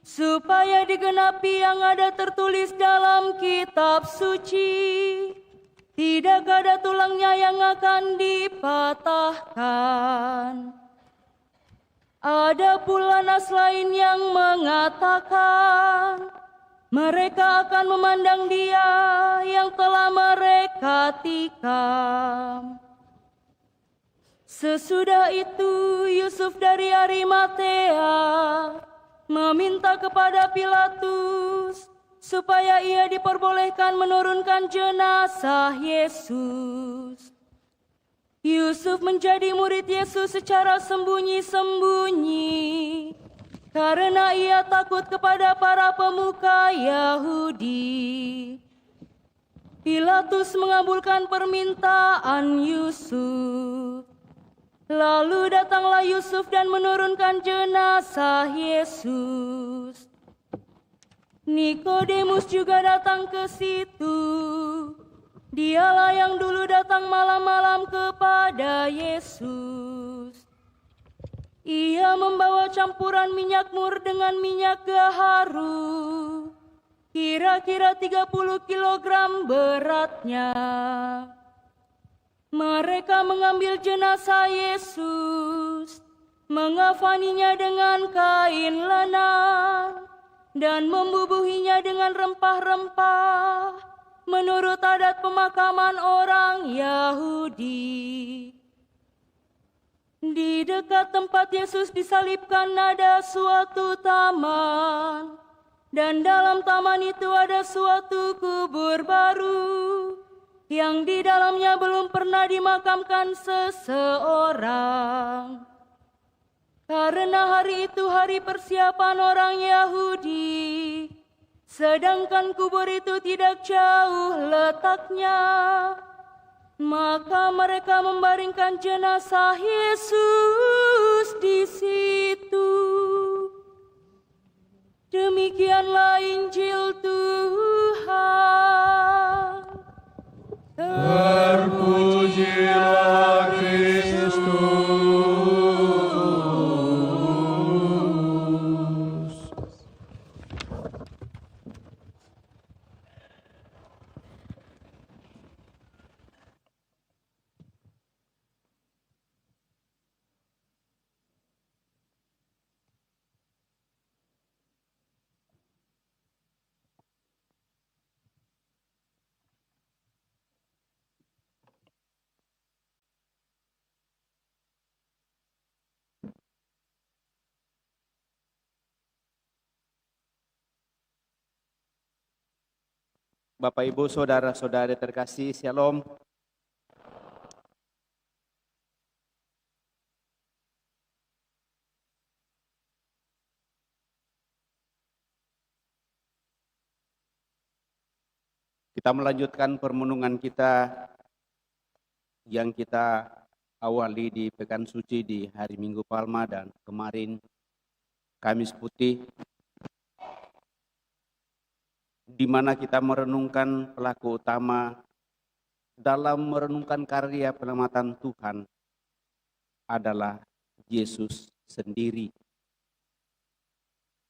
supaya digenapi yang ada tertulis dalam kitab suci. Tidak ada tulangnya yang akan dipatahkan. Ada pula nas lain yang mengatakan, mereka akan memandang Dia yang telah mereka tikam. Sesudah itu Yusuf dari Arimatea meminta kepada Pilatus supaya ia diperbolehkan menurunkan jenazah Yesus. Yusuf menjadi murid Yesus secara sembunyi-sembunyi karena ia takut kepada para pemuka Yahudi. Pilatus mengabulkan permintaan Yusuf. Lalu datanglah Yusuf dan menurunkan jenazah Yesus. Nikodemus juga datang ke situ. Dialah yang dulu datang malam-malam kepada Yesus. Ia membawa campuran minyak mur dengan minyak gaharu, kira-kira 30 kilogram beratnya. Mereka mengambil jenazah Yesus, mengafaninya dengan kain lenan, dan membubuhinya dengan rempah-rempah menurut adat pemakaman orang Yahudi. Di dekat tempat Yesus disalibkan ada suatu taman, dan dalam taman itu ada suatu kubur baru, yang di dalamnya belum pernah dimakamkan seseorang. Karena hari itu hari persiapan orang Yahudi, sedangkan kubur itu tidak jauh letaknya, maka mereka membaringkan jenazah Yesus di situ. Demikianlah Injil Tuhan. Terpujilah Kristus. Bapak, Ibu, Saudara-saudari terkasih, Shalom. Kita melanjutkan permenungan kita yang kita awali di Pekan Suci di hari Minggu Palma dan kemarin Kamis Putih, di mana kita merenungkan pelaku utama dalam merenungkan karya penyelamatan Tuhan adalah Yesus sendiri.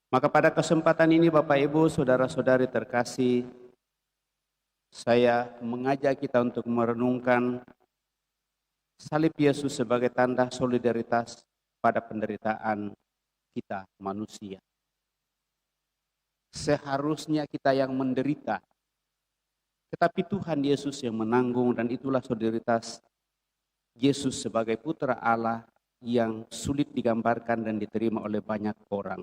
Maka pada kesempatan ini Bapak Ibu, Saudara-saudari terkasih, saya mengajak kita untuk merenungkan salib Yesus sebagai tanda solidaritas pada penderitaan kita manusia. Seharusnya kita yang menderita, tetapi Tuhan Yesus yang menanggung, dan itulah solidaritas Yesus sebagai putra Allah yang sulit digambarkan dan diterima oleh banyak orang.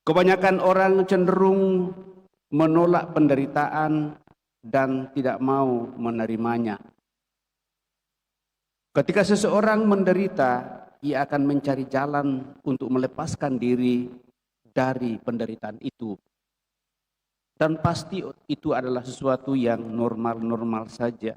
Kebanyakan orang cenderung menolak penderitaan dan tidak mau menerimanya. Ketika seseorang menderita, ia akan mencari jalan untuk melepaskan diri dari penderitaan itu. Dan pasti itu adalah sesuatu yang normal-normal saja.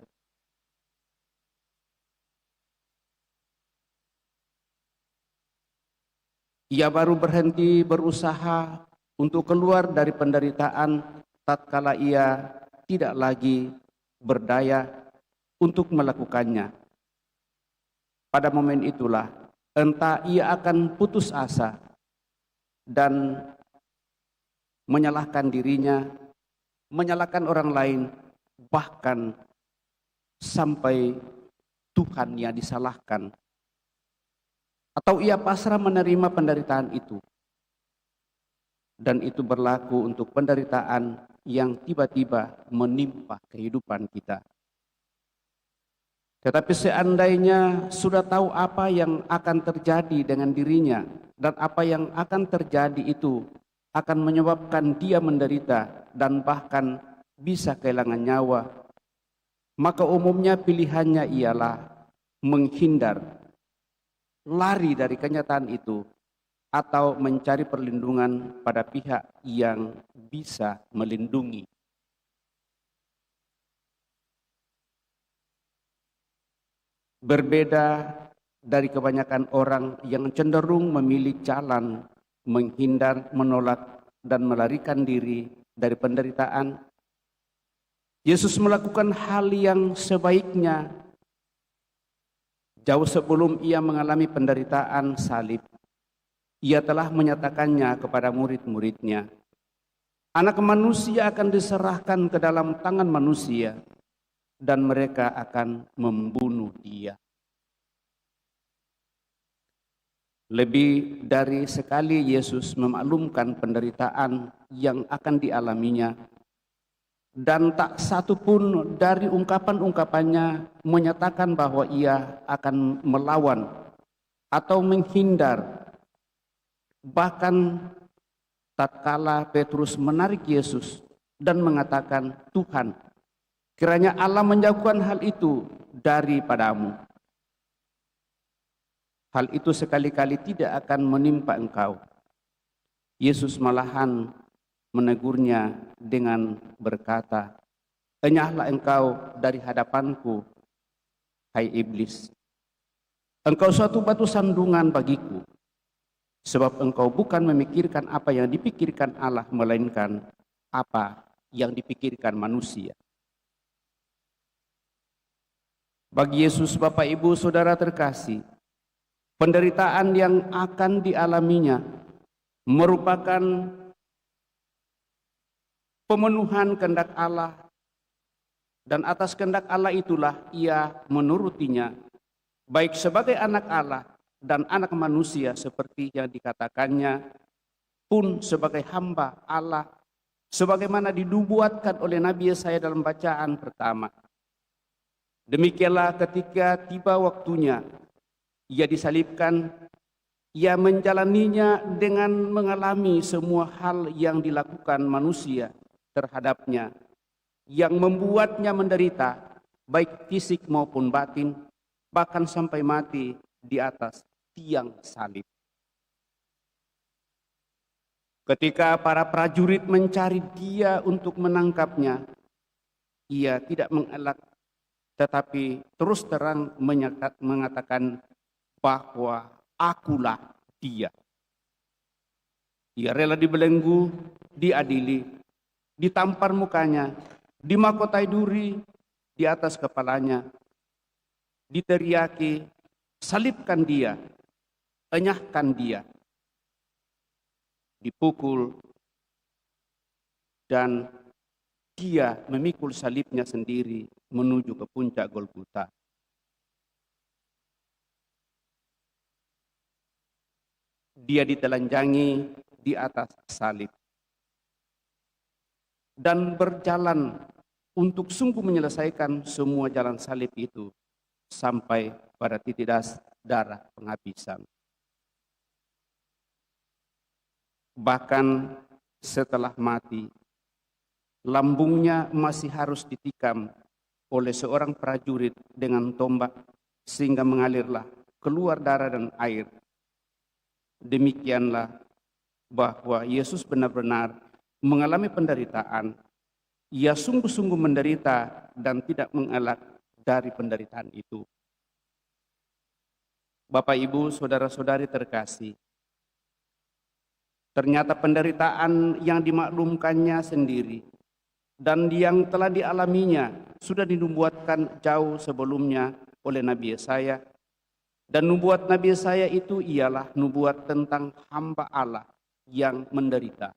Ia baru berhenti berusaha untuk keluar dari penderitaan tatkala ia tidak lagi berdaya untuk melakukannya. Pada momen itulah entah ia akan putus asa dan menyalahkan dirinya, menyalahkan orang lain, bahkan sampai Tuhan yang disalahkan. Atau ia pasrah menerima penderitaan itu. Dan itu berlaku untuk penderitaan yang tiba-tiba menimpa kehidupan kita. Tetapi seandainya sudah tahu apa yang akan terjadi dengan dirinya, dan apa yang akan terjadi itu akan menyebabkan dia menderita dan bahkan bisa kehilangan nyawa, maka umumnya pilihannya ialah menghindar, lari dari kenyataan itu, atau mencari perlindungan pada pihak yang bisa melindungi. Berbeda dari kebanyakan orang yang cenderung memilih jalan menghindar, menolak, dan melarikan diri dari penderitaan, Yesus melakukan hal yang sebaiknya Jauh sebelum ia mengalami penderitaan salib, ia telah menyatakannya kepada murid-muridnya. Anak manusia akan diserahkan ke dalam tangan manusia, dan mereka akan membunuh dia. Lebih dari sekali Yesus memaklumkan penderitaan yang akan dialaminya, dan tak satu pun dari ungkapan-ungkapannya menyatakan bahwa ia akan melawan atau menghindar. Bahkan tatkala Petrus menarik Yesus dan mengatakan, "Tuhan, kiranya Allah menjauhkan hal itu daripadamu. Hal itu sekali-kali tidak akan menimpa engkau." Yesus malahan menegurnya dengan berkata, "Enyahlah engkau dari hadapanku, hai iblis. Engkau suatu batu sandungan bagiku, sebab engkau bukan memikirkan apa yang dipikirkan Allah, melainkan apa yang dipikirkan manusia." Bagi Yesus, Bapak, Ibu, Saudara terkasih, penderitaan yang akan dialaminya merupakan pemenuhan kehendak Allah, dan atas kehendak Allah itulah ia menurutinya, baik sebagai anak Allah dan anak manusia seperti yang dikatakannya, pun sebagai hamba Allah, sebagaimana dinubuatkan oleh Nabi Yesaya dalam bacaan pertama. Demikianlah ketika tiba waktunya, ia disalibkan, ia menjalaninya dengan mengalami semua hal yang dilakukan manusia terhadapnya, yang membuatnya menderita, baik fisik maupun batin, bahkan sampai mati di atas tiang salib. Ketika para prajurit mencari dia untuk menangkapnya, ia tidak mengelak, tetapi terus terang mengatakan bahwa akulah dia. Ia rela dibelenggu, diadili, ditampar mukanya, dimahkotai duri di atas kepalanya, diteriaki, "Salibkan dia, enyahkan dia." Dipukul, dan dia memikul salibnya sendiri menuju ke puncak Golgota. Dia ditelanjangi di atas salib dan berjalan untuk sungguh menyelesaikan semua jalan salib itu sampai pada titik darah penghabisan. Bahkan setelah mati, lambungnya masih harus ditikam oleh seorang prajurit dengan tombak sehingga mengalirlah keluar darah dan air. Demikianlah bahwa Yesus benar-benar mengalami penderitaan. Ia sungguh-sungguh menderita dan tidak mengelak dari penderitaan itu. Bapak, Ibu, saudara-saudari terkasih, ternyata penderitaan yang dimaklumkannya sendiri dan yang telah dialaminya sudah dinubuatkan jauh sebelumnya oleh Nabi Yesaya. Dan nubuat Nabi Yesaya itu ialah nubuat tentang hamba Allah yang menderita.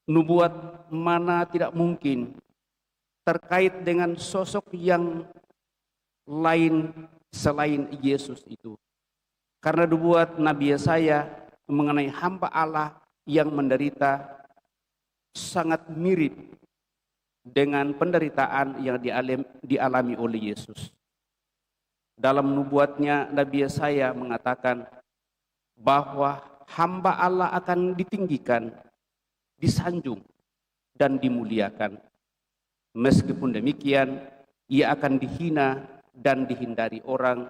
Nubuat mana tidak mungkin terkait dengan sosok yang lain selain Yesus itu. Karena nubuat Nabi Yesaya mengenai hamba Allah yang menderita sangat mirip dengan penderitaan yang dialami oleh Yesus. Dalam nubuatnya, Nabi Yesaya mengatakan bahwa hamba Allah akan ditinggikan, disanjung, dan dimuliakan. Meskipun demikian, ia akan dihina dan dihindari orang,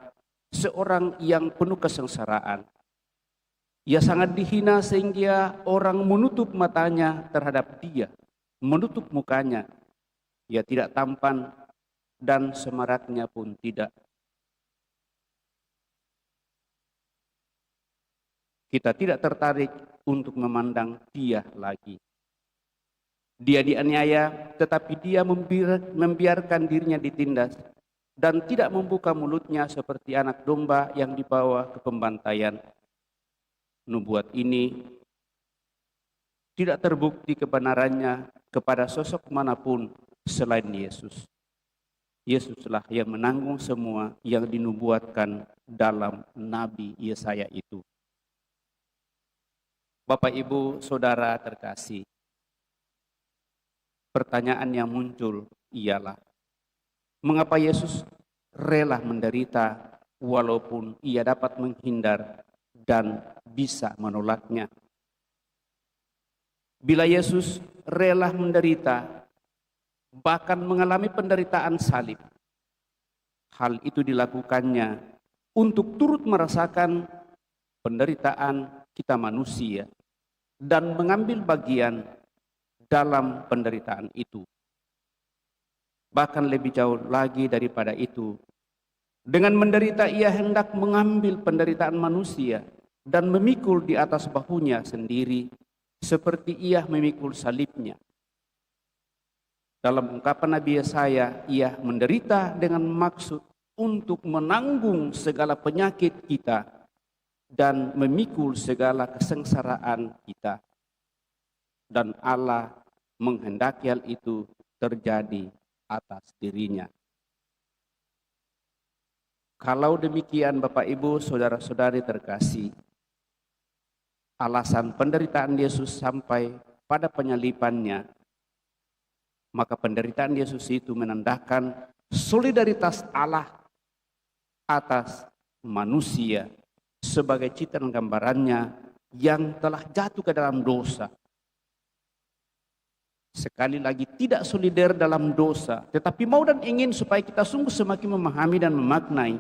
seorang yang penuh kesengsaraan. Ia sangat dihina sehingga orang menutup matanya terhadap dia, menutup mukanya. Ia tidak tampan dan semaraknya pun tidak. Kita tidak tertarik untuk memandang dia lagi. Dia dianiaya, tetapi dia membiarkan dirinya ditindas dan tidak membuka mulutnya seperti anak domba yang dibawa ke pembantaian. Nubuat ini tidak terbukti kebenarannya kepada sosok manapun selain Yesus. Yesuslah yang menanggung semua yang dinubuatkan dalam Nabi Yesaya itu. Bapak, Ibu, Saudara terkasih, pertanyaan yang muncul ialah, mengapa Yesus rela menderita walaupun ia dapat menghindar dan bisa menolaknya? Bila Yesus rela menderita, bahkan mengalami penderitaan salib, hal itu dilakukannya untuk turut merasakan penderitaan kita manusia dan mengambil bagian dalam penderitaan itu. Bahkan lebih jauh lagi daripada itu, dengan menderita ia hendak mengambil penderitaan manusia dan memikul di atas bahunya sendiri seperti ia memikul salibnya. Dalam ungkapan Nabi Yesaya, ia menderita dengan maksud untuk menanggung segala penyakit kita dan memikul segala kesengsaraan kita. Dan Allah menghendaki hal itu terjadi atas dirinya. Kalau demikian, Bapak, Ibu, Saudara-saudari terkasih, alasan penderitaan Yesus sampai pada penyalibannya, maka penderitaan Yesus itu menandakan solidaritas Allah atas manusia sebagai ciptaan gambarannya yang telah jatuh ke dalam dosa. Sekali lagi, tidak solidar dalam dosa, tetapi mau dan ingin supaya kita sungguh semakin memahami dan memaknai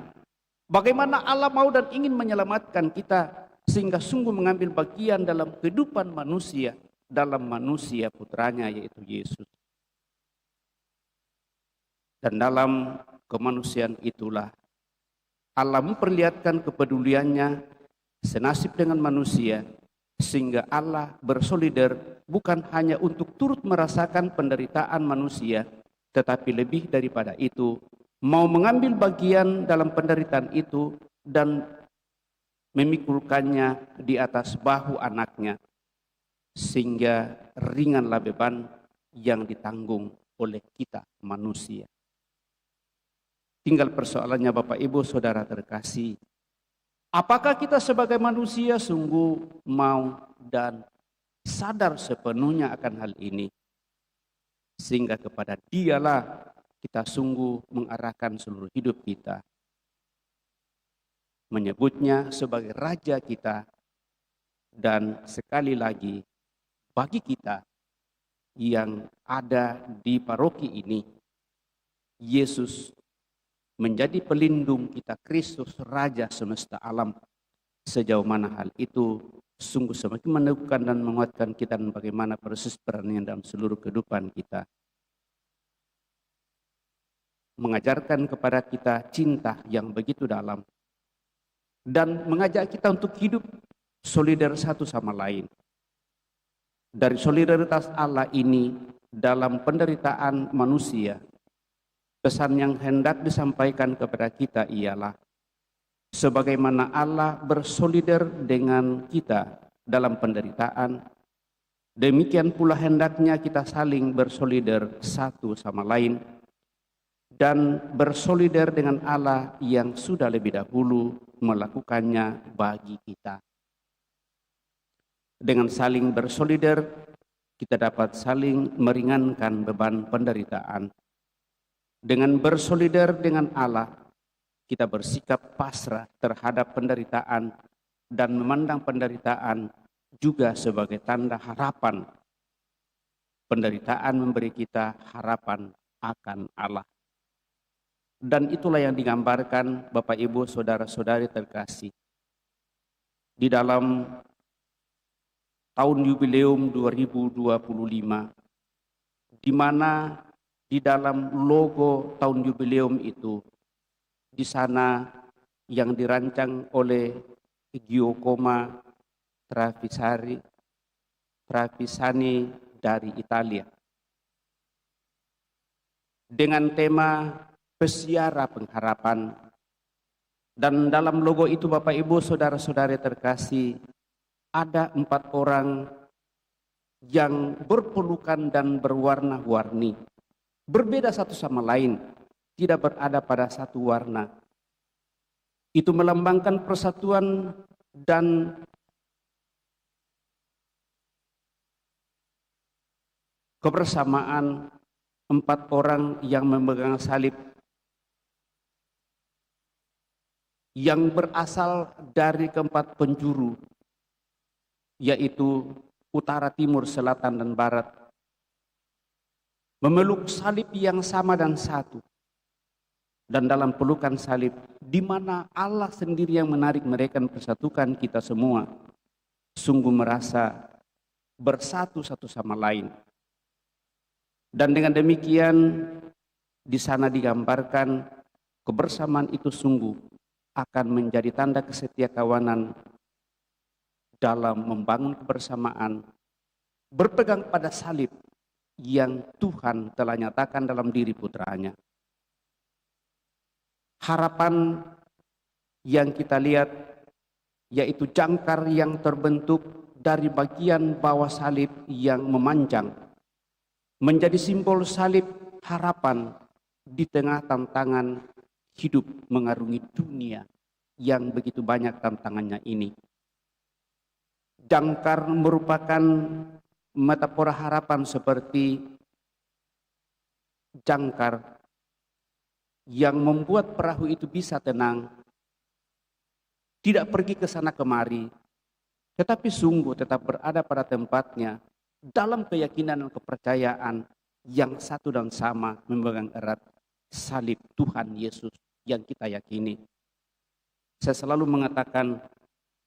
bagaimana Allah mau dan ingin menyelamatkan kita, sehingga sungguh mengambil bagian dalam kehidupan manusia, dalam manusia putranya yaitu Yesus. Dan dalam kemanusiaan itulah Allah memperlihatkan kepeduliannya senasib dengan manusia, sehingga Allah bersolidar bukan hanya untuk turut merasakan penderitaan manusia, tetapi lebih daripada itu, mau mengambil bagian dalam penderitaan itu dan memikulkannya di atas bahu anaknya, sehingga ringanlah beban yang ditanggung oleh kita manusia. Tinggal persoalannya, Bapak, Ibu, Saudara terkasih, apakah kita sebagai manusia sungguh mau dan sadar sepenuhnya akan hal ini, sehingga kepada Dialah kita sungguh mengarahkan seluruh hidup kita, menyebutnya sebagai Raja kita, dan sekali lagi bagi kita yang ada di paroki ini, Yesus menjadi pelindung kita, Kristus Raja semesta alam. Sejauh mana hal itu sungguh semakin meneguhkan dan menguatkan kita dan bagaimana proses perannya dalam seluruh kehidupan kita. Mengajarkan kepada kita cinta yang begitu dalam dan mengajak kita untuk hidup solidar satu sama lain. Dari solidaritas Allah ini dalam penderitaan manusia, pesan yang hendak disampaikan kepada kita ialah sebagaimana Allah bersolidar dengan kita dalam penderitaan, demikian pula hendaknya kita saling bersolidar satu sama lain dan bersolidar dengan Allah yang sudah lebih dahulu melakukannya bagi kita. Dengan saling bersolidar, kita dapat saling meringankan beban penderitaan. Dengan bersolidar dengan Allah, kita bersikap pasrah terhadap penderitaan dan memandang penderitaan juga sebagai tanda harapan. Penderitaan memberi kita harapan akan Allah. Dan itulah yang digambarkan, Bapak, Ibu, Saudara-saudari terkasih, di dalam tahun Yubileum 2025, di mana di dalam logo tahun Yubileum itu, di sana yang dirancang oleh Giacomo Travisani dari Italia, dengan tema Pesiara pengharapan. Dan dalam logo itu Bapak Ibu saudara-saudari terkasih, ada 4 orang yang berpelukan dan berwarna-warni. Berbeda satu sama lain, tidak berada pada satu warna. Itu melambangkan persatuan dan kebersamaan 4 orang yang memegang salib yang berasal dari keempat penjuru, yaitu utara, timur, selatan, dan barat, memeluk salib yang sama dan satu. Dan dalam pelukan salib, di mana Allah sendiri yang menarik mereka dan persatukan kita semua, sungguh merasa bersatu satu sama lain. Dan dengan demikian, di sana digambarkan kebersamaan itu sungguh akan menjadi tanda kesetiakawanan dalam membangun kebersamaan, berpegang pada salib yang Tuhan telah nyatakan dalam diri putranya. Harapan yang kita lihat yaitu jangkar yang terbentuk dari bagian bawah salib yang memanjang, menjadi simbol salib harapan di tengah tantangan hidup mengarungi dunia yang begitu banyak tantangannya ini. Jangkar merupakan metafora harapan seperti jangkar yang membuat perahu itu bisa tenang, tidak pergi ke sana kemari, tetapi sungguh tetap berada pada tempatnya dalam keyakinan dan kepercayaan yang satu dan sama, memegang erat salib Tuhan Yesus yang kita yakini. Saya selalu mengatakan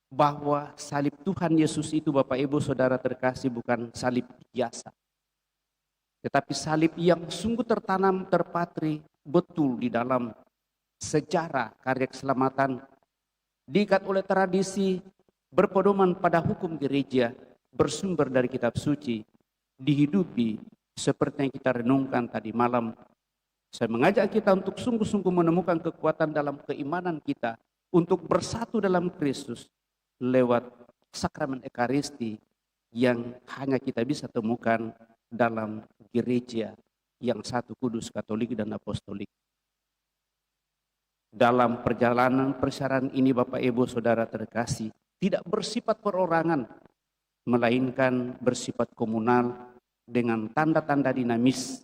bahwa salib Tuhan Yesus itu Bapak Ibu Saudara terkasih bukan salib biasa, tetapi salib yang sungguh tertanam, terpatri betul di dalam sejarah karya keselamatan, diikat oleh tradisi, berpedoman pada hukum gereja, bersumber dari kitab suci, dihidupi seperti yang kita renungkan tadi malam. Saya mengajak kita untuk sungguh-sungguh menemukan kekuatan dalam keimanan kita untuk bersatu dalam Kristus lewat sakramen Ekaristi yang hanya kita bisa temukan dalam gereja yang satu, kudus, katolik, dan apostolik. Dalam perjalanan persyaran ini Bapak Ibu Saudara terkasih, tidak bersifat perorangan, melainkan bersifat komunal dengan tanda-tanda dinamis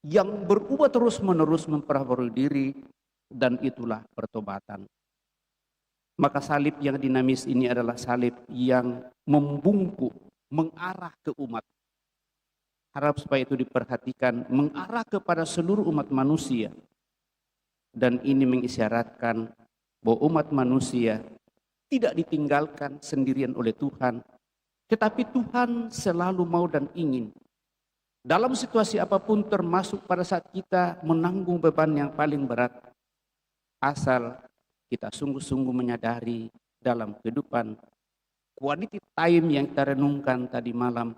yang berubah terus-menerus memperbarui diri, dan itulah pertobatan. Maka salib yang dinamis ini adalah salib yang membungkuk, mengarah ke umat. Harap supaya itu diperhatikan, mengarah kepada seluruh umat manusia. Dan ini mengisyaratkan bahwa umat manusia tidak ditinggalkan sendirian oleh Tuhan, tetapi Tuhan selalu mau dan ingin dalam situasi apapun, termasuk pada saat kita menanggung beban yang paling berat, asal kita sungguh-sungguh menyadari dalam kehidupan quality time yang kita renungkan tadi malam,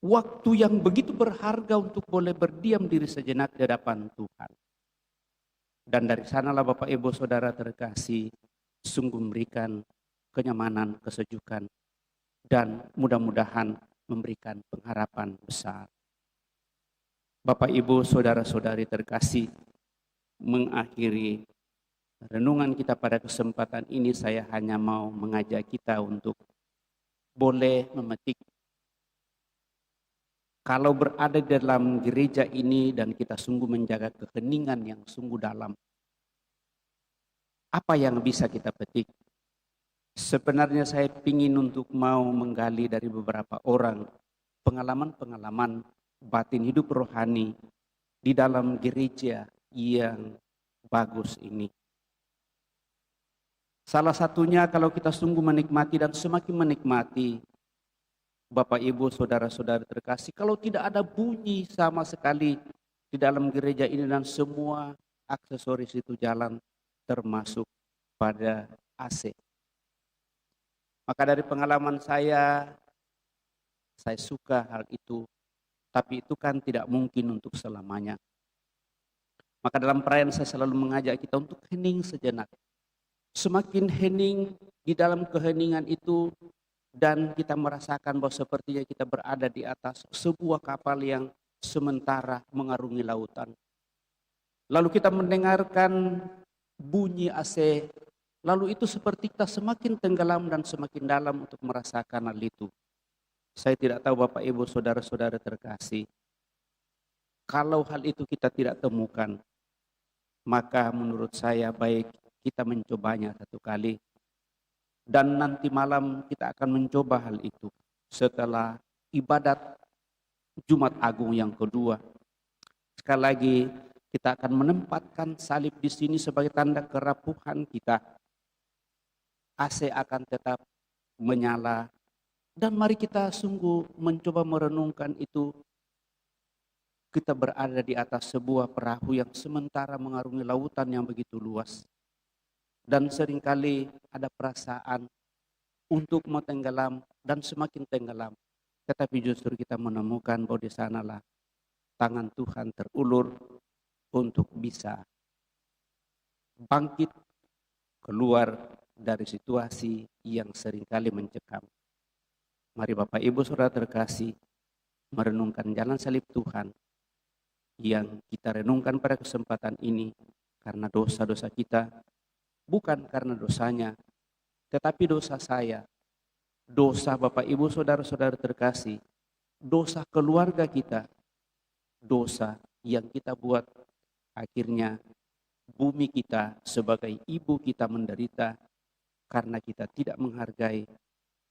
waktu yang begitu berharga untuk boleh berdiam diri sejenak di hadapan Tuhan. Dan dari sanalah Bapak Ibu Saudara terkasih, sungguh memberikan kenyamanan, kesejukan, dan mudah-mudahan memberikan pengharapan besar. Bapak Ibu Saudara-saudari terkasih, mengakhiri renungan kita pada kesempatan ini, saya hanya mau mengajak kita untuk boleh memetik. Kalau berada di dalam gereja ini dan kita sungguh menjaga keheningan yang sungguh dalam, apa yang bisa kita petik? Sebenarnya saya ingin untuk mau menggali dari beberapa orang pengalaman-pengalaman batin hidup rohani di dalam gereja yang bagus ini. Salah satunya kalau kita sungguh menikmati dan semakin menikmati, Bapak Ibu Saudara-saudara terkasih, kalau tidak ada bunyi sama sekali di dalam gereja ini dan semua aksesoris itu jalan, termasuk pada AC. Maka dari pengalaman saya suka hal itu, tapi itu kan tidak mungkin untuk selamanya. Maka dalam perayaan saya selalu mengajak kita untuk hening sejenak. Semakin hening di dalam keheningan itu, dan kita merasakan bahwa sepertinya kita berada di atas sebuah kapal yang sementara mengarungi lautan. Lalu kita mendengarkan bunyi AC, lalu itu seperti kita semakin tenggelam dan semakin dalam untuk merasakan hal itu. Saya tidak tahu Bapak Ibu Saudara-saudara terkasih, kalau hal itu kita tidak temukan, maka menurut saya baik kita mencobanya satu kali. Dan nanti malam kita akan mencoba hal itu setelah ibadat Jumat Agung yang kedua. Sekali lagi kita akan menempatkan salib di sini sebagai tanda kerapuhan kita. AC akan tetap menyala. Dan mari kita sungguh mencoba merenungkan itu. Kita berada di atas sebuah perahu yang sementara mengarungi lautan yang begitu luas. Dan seringkali ada perasaan untuk mau tenggelam dan semakin tenggelam. Tetapi justru kita menemukan bahwa di sanalah tangan Tuhan terulur untuk bisa bangkit keluar dari situasi yang seringkali mencekam. Mari Bapak Ibu Saudara terkasih, merenungkan jalan salib Tuhan yang kita renungkan pada kesempatan ini karena dosa-dosa kita, bukan karena dosanya, tetapi dosa saya, dosa Bapak Ibu Saudara-saudara terkasih, dosa keluarga kita, dosa yang kita buat akhirnya bumi kita sebagai ibu kita menderita karena kita tidak menghargai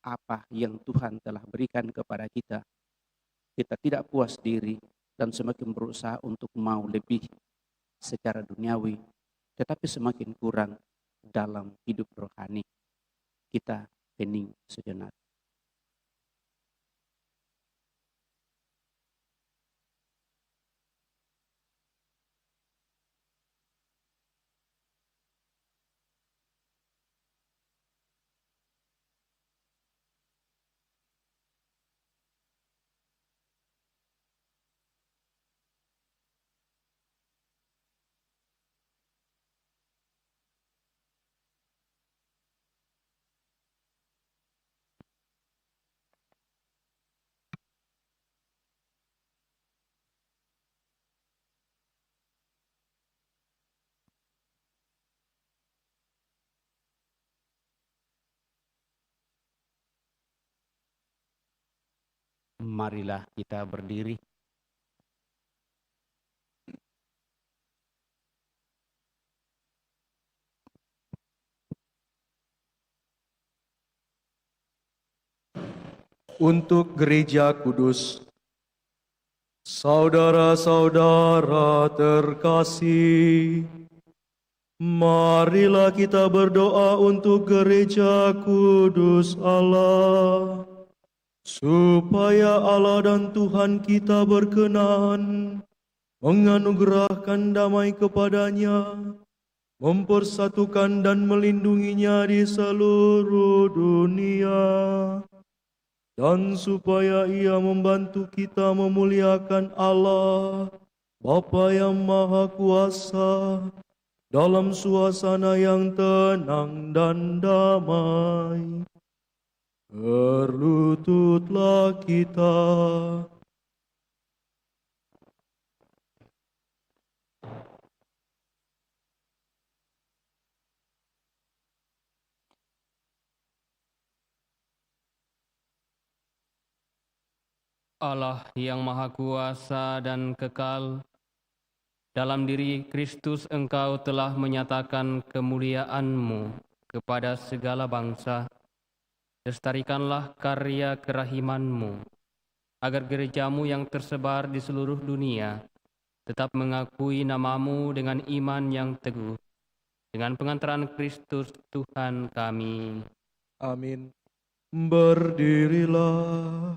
apa yang Tuhan telah berikan kepada kita. Kita tidak puas diri dan semakin berusaha untuk mau lebih secara duniawi, tetapi semakin kurang dalam hidup rohani. Kita hening sejenak. Marilah kita berdiri. Untuk gereja kudus, saudara-saudara terkasih, marilah kita berdoa untuk gereja kudus Allah, supaya Allah dan Tuhan kita berkenan menganugerahkan damai kepadanya, mempersatukan dan melindunginya di seluruh dunia, dan supaya Ia membantu kita memuliakan Allah, Bapa yang Maha Kuasa, dalam suasana yang tenang dan damai. Berlututlah kita. Allah yang Maha Kuasa dan kekal, dalam diri Kristus Engkau telah menyatakan kemuliaan-Mu kepada segala bangsa. Lestarikanlah karya kerahiman-Mu, agar gereja-Mu yang tersebar di seluruh dunia tetap mengakui nama-Mu dengan iman yang teguh, dengan pengantaran Kristus Tuhan kami. Amin. Berdirilah.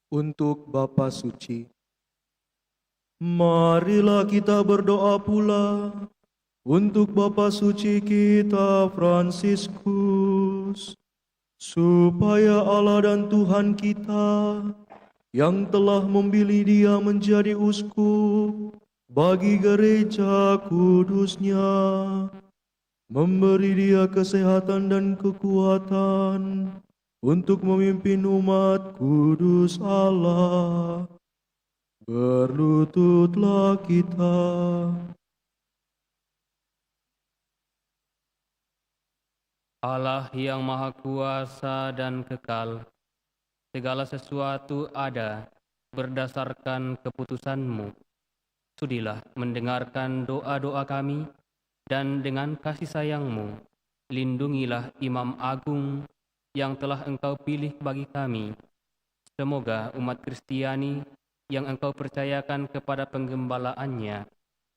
Untuk Bapa Suci, marilah kita berdoa pula untuk Bapa Suci kita Fransiskus, supaya Allah dan Tuhan kita yang telah memilih dia menjadi uskup bagi gereja kudusnya, memberi dia kesehatan dan kekuatan untuk memimpin umat kudus Allah. Berlututlah kita. Allah yang Maha Kuasa dan kekal, segala sesuatu ada berdasarkan keputusan-Mu. Sudilah mendengarkan doa-doa kami, dan dengan kasih sayang-Mu, lindungilah Imam Agung yang telah Engkau pilih bagi kami. Semoga umat Kristiani yang Engkau percayakan kepada penggembalaannya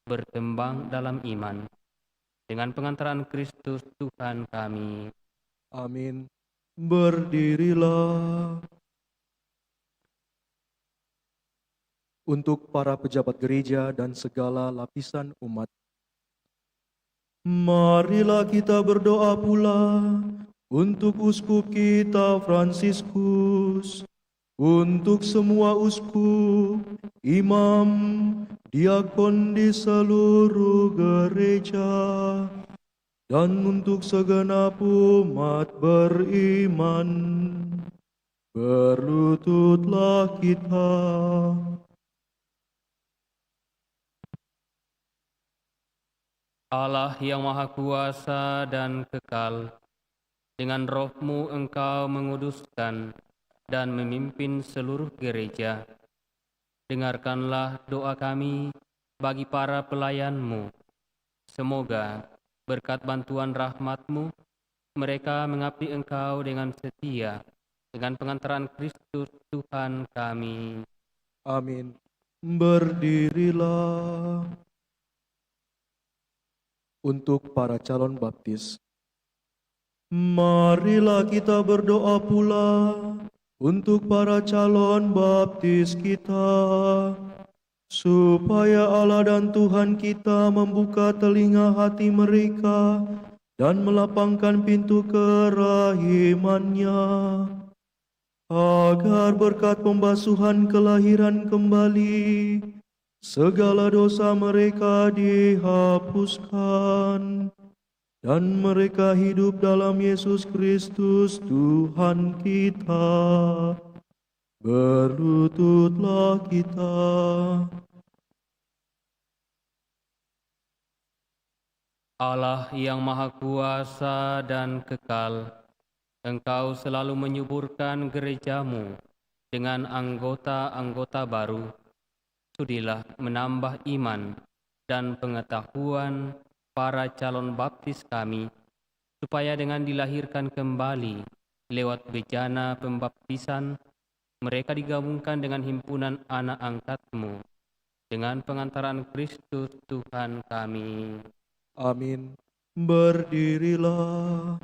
berkembang dalam iman. Dengan pengantaran Kristus Tuhan kami. Amin. Berdirilah. Untuk para pejabat gereja dan segala lapisan umat, marilah kita berdoa pula untuk uskup kita Fransiskus, untuk semua uskup, imam, diakon di seluruh gereja, dan untuk segenap umat beriman. Berlututlah kita. Allah yang Maha Kuasa dan kekal, dengan roh-Mu Engkau menguduskan dan memimpin seluruh gereja. Dengarkanlah doa kami bagi para pelayan-Mu. Semoga berkat bantuan rahmat-Mu, mereka mengabdi Engkau dengan setia, dengan pengantaran Kristus Tuhan kami. Amin. Berdirilah. Untuk para calon baptis, marilah kita berdoa pula untuk para calon baptis kita, supaya Allah dan Tuhan kita membuka telinga hati mereka dan melapangkan pintu kerahimannya, agar berkat pembasuhan kelahiran kembali segala dosa mereka dihapuskan, dan mereka hidup dalam Yesus Kristus Tuhan kita. Berlututlah kita. Allah yang Maha Kuasa dan kekal, Engkau selalu menyuburkan gereja-Mu dengan anggota-anggota baru. Sudilah menambah iman dan pengetahuan para calon baptis kami, supaya dengan dilahirkan kembali lewat bejana pembaptisan, mereka digabungkan dengan himpunan anak angkat-Mu, dengan pengantaran Kristus Tuhan kami. Amin. Berdirilah.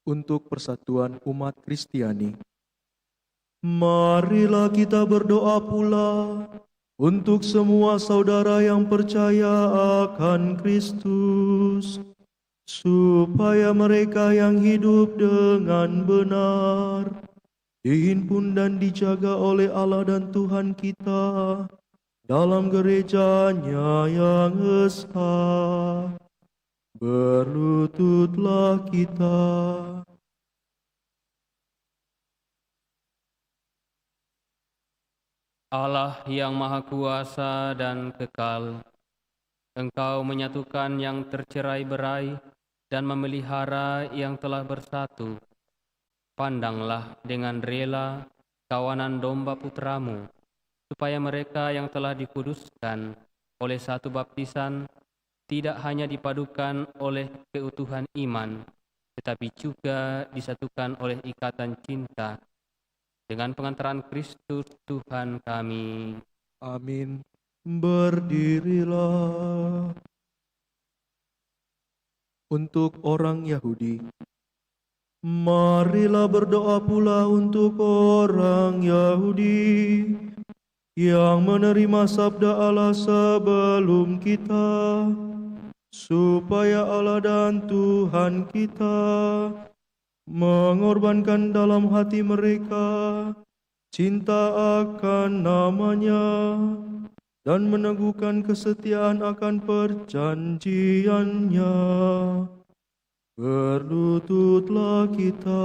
Untuk persatuan umat Kristiani, marilah kita berdoa pula untuk semua saudara yang percaya akan Kristus, supaya mereka yang hidup dengan benar dihimpun dan dijaga oleh Allah dan Tuhan kita dalam gerejanya yang esa. Berlututlah kita. Allah yang Maha Kuasa dan kekal, Engkau menyatukan yang tercerai-berai dan memelihara yang telah bersatu. Pandanglah dengan rela kawanan domba putra-Mu, supaya mereka yang telah dikuduskan oleh satu baptisan tidak hanya dipadukan oleh keutuhan iman, tetapi juga disatukan oleh ikatan cinta, dengan pengantaran Kristus Tuhan kami. Amin. Berdirilah. Untuk orang Yahudi, marilah berdoa pula untuk orang Yahudi yang menerima sabda Allah sebelum kita, supaya Allah dan Tuhan kita mengorbankan dalam hati mereka cinta akan namanya, dan meneguhkan kesetiaan akan perjanjiannya. Berlututlah kita.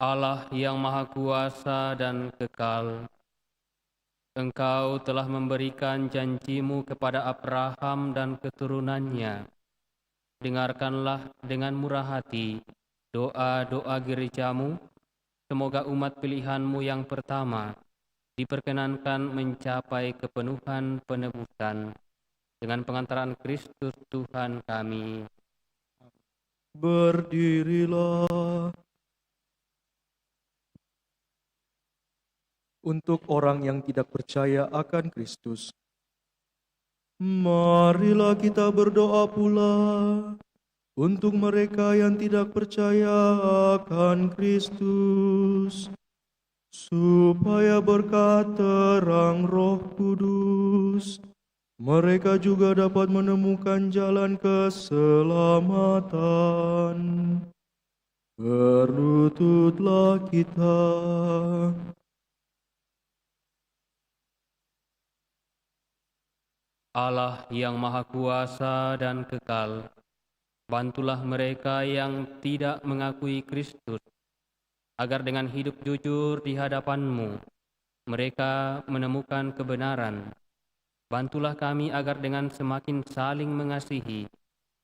Allah yang Maha Kuasa dan kekal, Engkau telah memberikan janji-Mu kepada Abraham dan keturunannya. Dengarkanlah dengan murah hati doa-doa gereja-Mu, semoga umat pilihan-Mu yang pertama diperkenankan mencapai kepenuhan penebusan dengan pengantaran Kristus Tuhan kami. Berdirilah. Untuk orang yang tidak percaya akan Kristus, marilah kita berdoa pula untuk mereka yang tidak percaya akan Kristus, supaya berkat terang Roh Kudus mereka juga dapat menemukan jalan keselamatan. Berlututlah kita. Allah yang Maha Kuasa dan kekal, bantulah mereka yang tidak mengakui Kristus, agar dengan hidup jujur di hadapan-Mu, mereka menemukan kebenaran. Bantulah kami agar dengan semakin saling mengasihi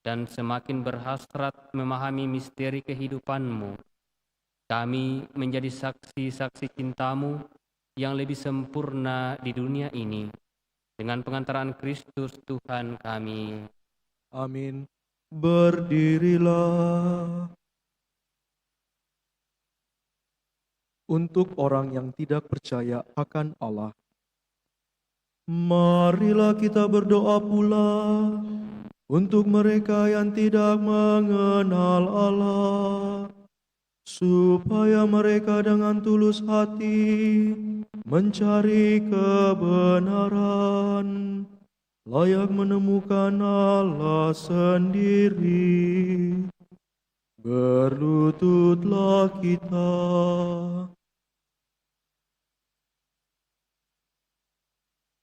dan semakin berhasrat memahami misteri kehidupan-Mu, kami menjadi saksi-saksi cinta-Mu yang lebih sempurna di dunia ini, dengan pengantaran Kristus Tuhan kami. Amin. Berdirilah. Untuk orang yang tidak percaya akan Allah, marilah kita berdoa pula untuk mereka yang tidak mengenal Allah, supaya mereka dengan tulus hati mencari kebenaran, layak menemukan Allah sendiri. Berlututlah kita.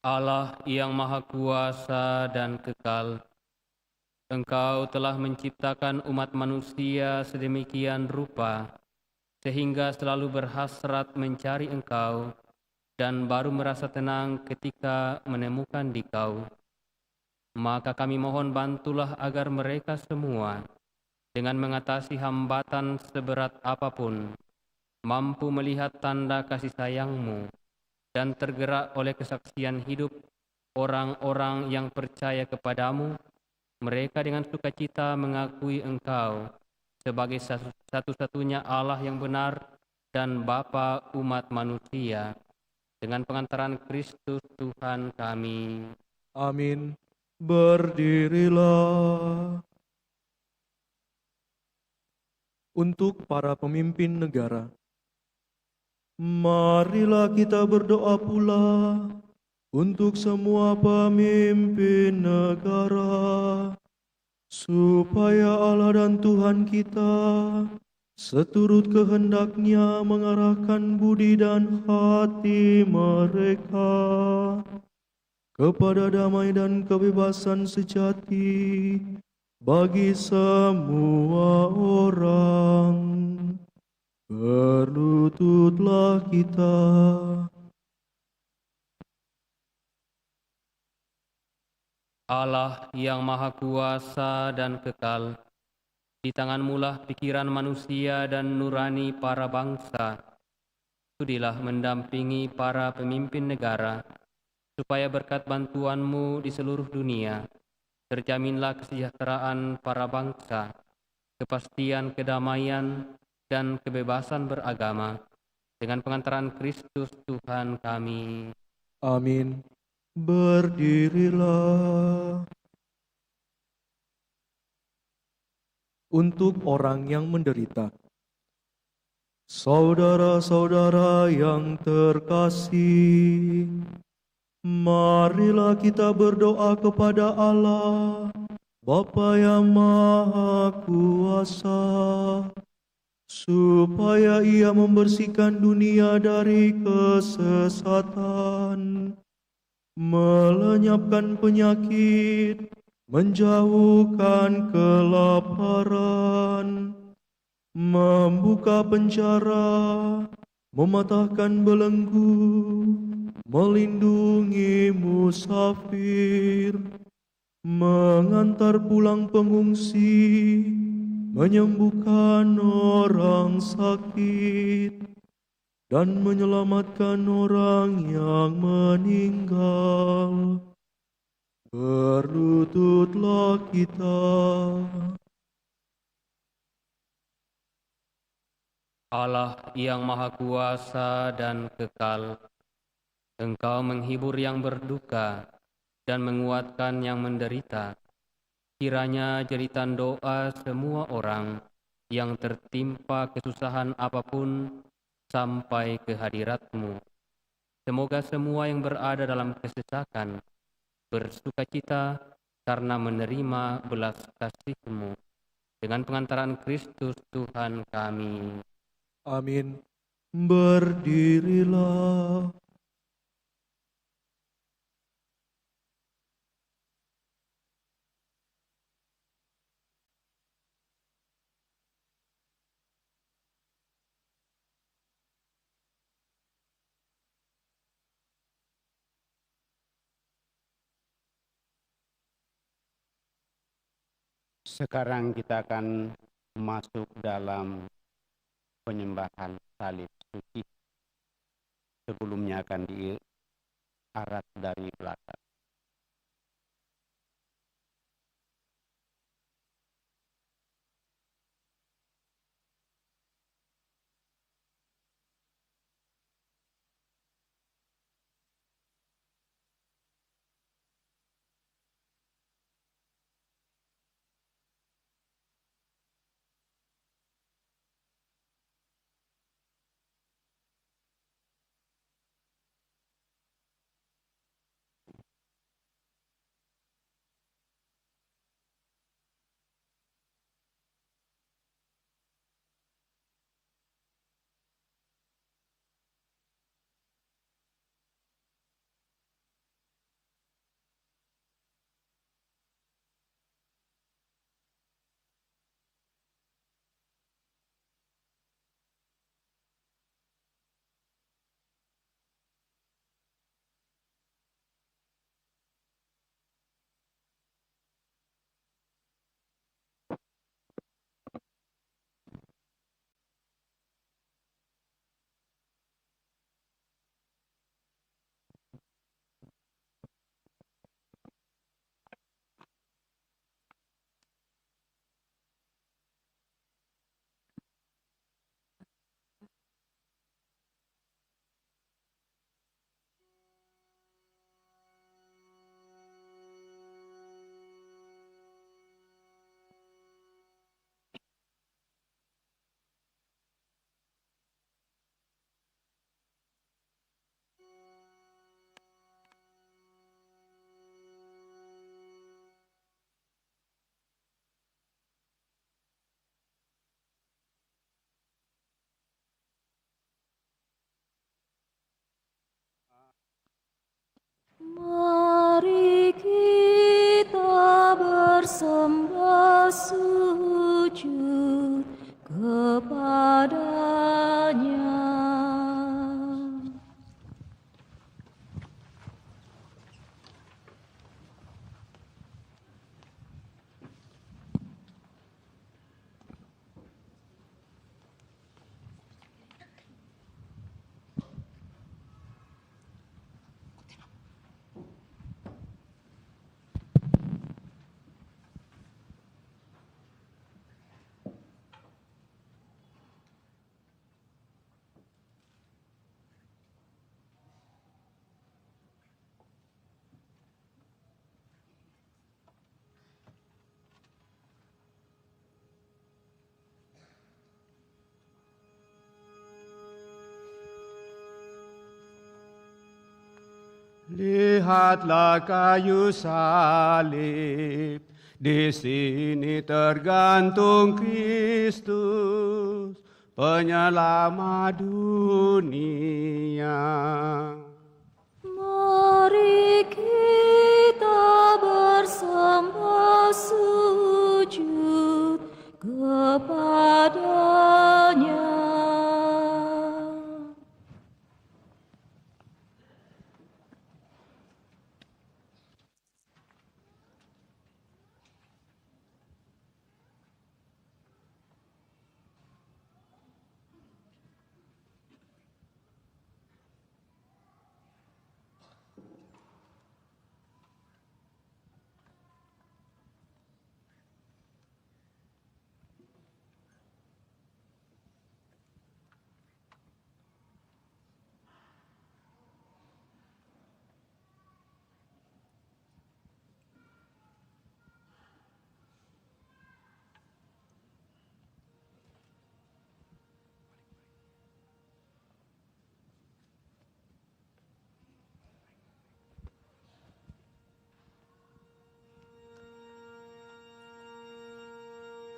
Allah yang Maha Kuasa dan kekal, Engkau telah menciptakan umat manusia sedemikian rupa, sehingga selalu berhasrat mencari Engkau, dan baru merasa tenang ketika menemukan Dikau. Maka kami mohon bantulah agar mereka semua, dengan mengatasi hambatan seberat apapun, mampu melihat tanda kasih sayang-Mu, dan tergerak oleh kesaksian hidup orang-orang yang percaya kepadamu. Mereka dengan sukacita mengakui Engkau sebagai satu-satunya Allah yang benar dan Bapa umat manusia, dengan pengantaran Kristus Tuhan kami. Amin. Berdirilah. Untuk para pemimpin negara, marilah kita berdoa pula untuk semua pemimpin negara, supaya Allah dan Tuhan kita seturut kehendak-Nya mengarahkan budi dan hati mereka kepada damai dan kebebasan sejati bagi semua orang. Berlututlah kita. Allah yang Maha Kuasa dan kekal, di tangan-Mu-lah pikiran manusia dan nurani para bangsa. Sudilah mendampingi para pemimpin negara, supaya berkat bantuan-Mu di seluruh dunia, terjaminlah kesejahteraan para bangsa, kepastian kedamaian, dan kebebasan beragama, dengan pengantaran Kristus Tuhan kami. Amin. Berdirilah. Untuk orang yang menderita, saudara-saudara yang terkasih, marilah kita berdoa kepada Allah Bapa yang Maha Kuasa, supaya Ia membersihkan dunia dari kesesatan, melenyapkan penyakit, menjauhkan kelaparan, membuka penjara, mematahkan belenggu, melindungi musafir, mengantar pulang pengungsi, menyembuhkan orang sakit, dan menyelamatkan orang yang meninggal. Berlututlah kita. Allah yang Maha Kuasa dan kekal, Engkau menghibur yang berduka dan menguatkan yang menderita. Kiranya jeritan doa semua orang yang tertimpa kesusahan apapun sampai ke hadirat-Mu. Semoga semua yang berada dalam kesesakan bersukacita karena menerima belas kasih-Mu. Dengan pengantaran Kristus Tuhan kami. Amin. Berdirilah. Sekarang kita akan masuk dalam penyembahan salib suci. Sebelumnya akan diarak dari belakang. Mari kita bersembah sujud kepadanya. Lihatlah kayu salib Di sini tergantung Kristus, penyelamat dunia. Mari kita bersembah sujud kepadanya.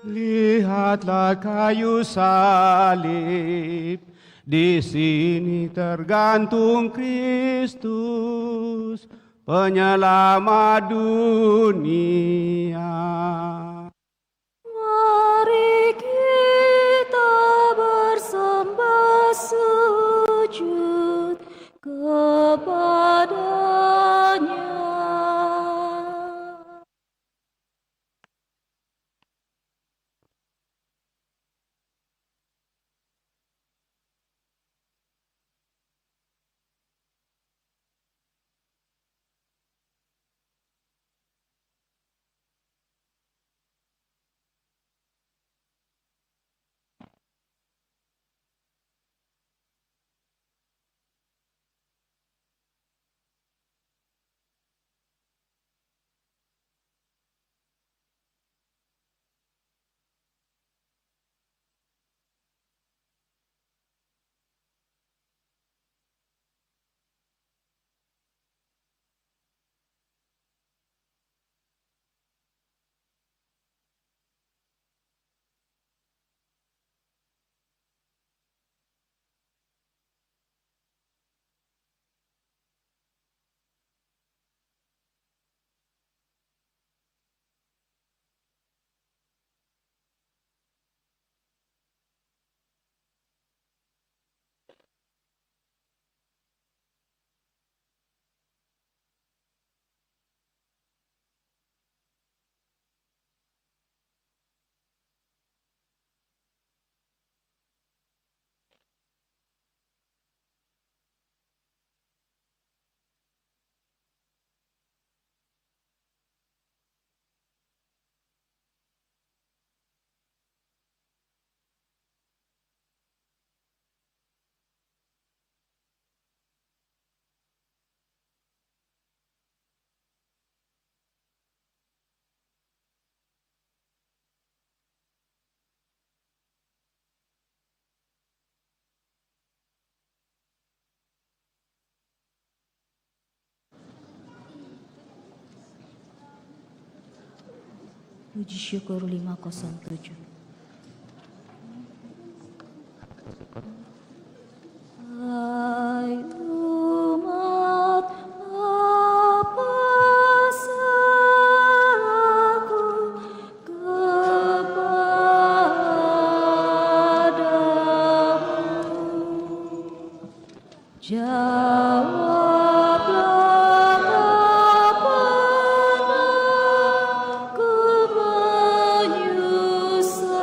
Lihatlah kayu salib, di sini tergantung Kristus, penyelamat dunia. Mari kita bersembah sujud kepadanya. Puji syukur 507. Hai umat Bapa seruku kepadamu. Jawablah Bapa, ku menyusahkan.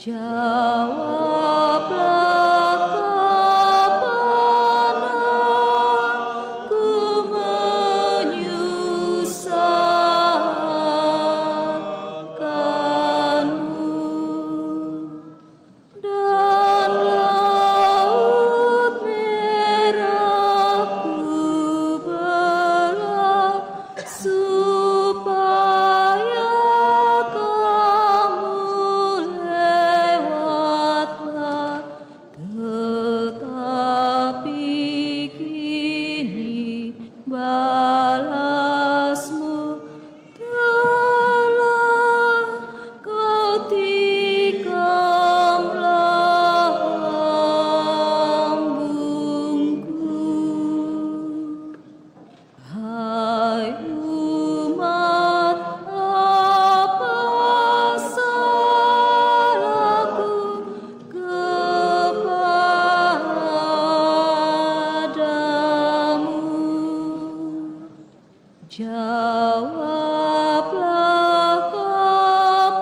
Jawablah kepadaku menyusahkanmu, dan laut merah ku belah supaya kamu lewatlah. Tetapi kini balasmu telah kau tikam lambungku. Hai umat, apa salahku kepadamu? Jawablah kepadaku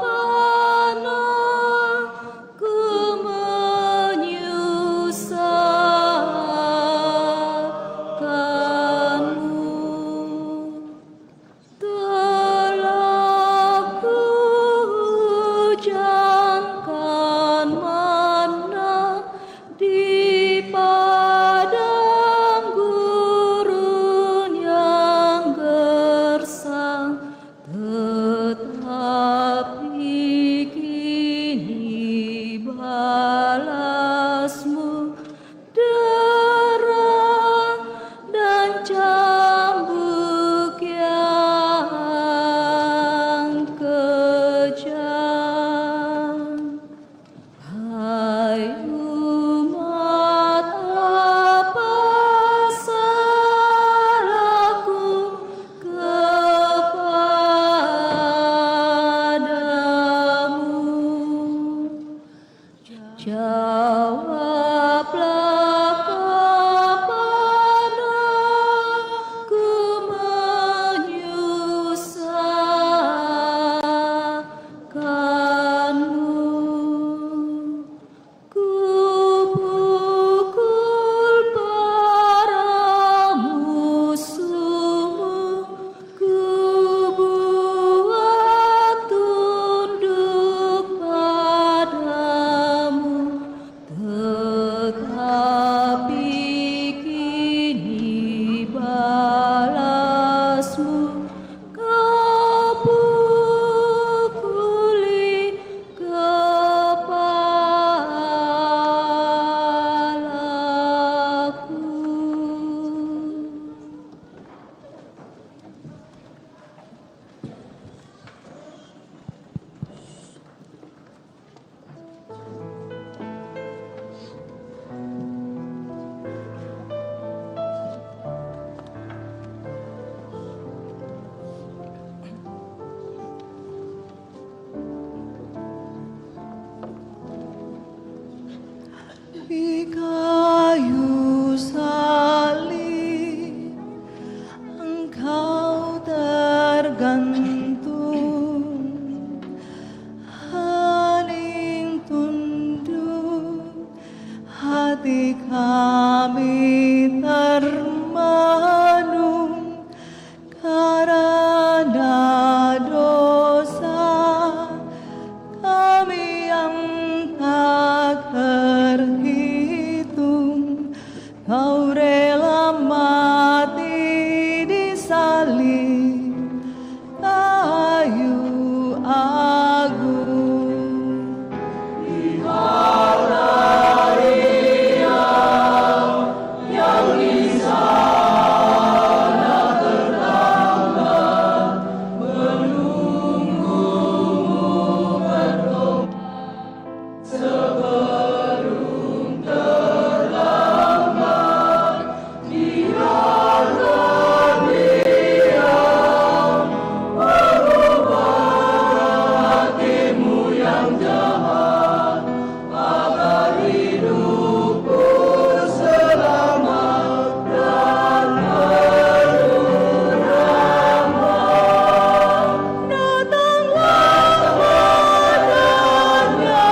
menyusahkanmu. Telah kuhujankan manna di padang gurun yang gersang, tetapi kini balasmu dera dan cambuk yang kejam. Hai umat, apa salahku kepadamu? Jawablah kepadaku menyusahkanmu. Kupukul para musuhmu, kubuat tunduk padamu, tetapi kini balasmu kau pukuli kepalaku. Di kayu salib Engkau tergantung, hening tunduk hati kami termenung karena dosa kami yang tak terhitung. Kau rela mati di salib kayu agung. Di mana Ia yang di sana tertambah menunggumu bertobat sebelum terlambat. Biarlah Dia mengubah hatimu yang jahat agar hidupku selamat dan penuh rahmat. Datanglah padanya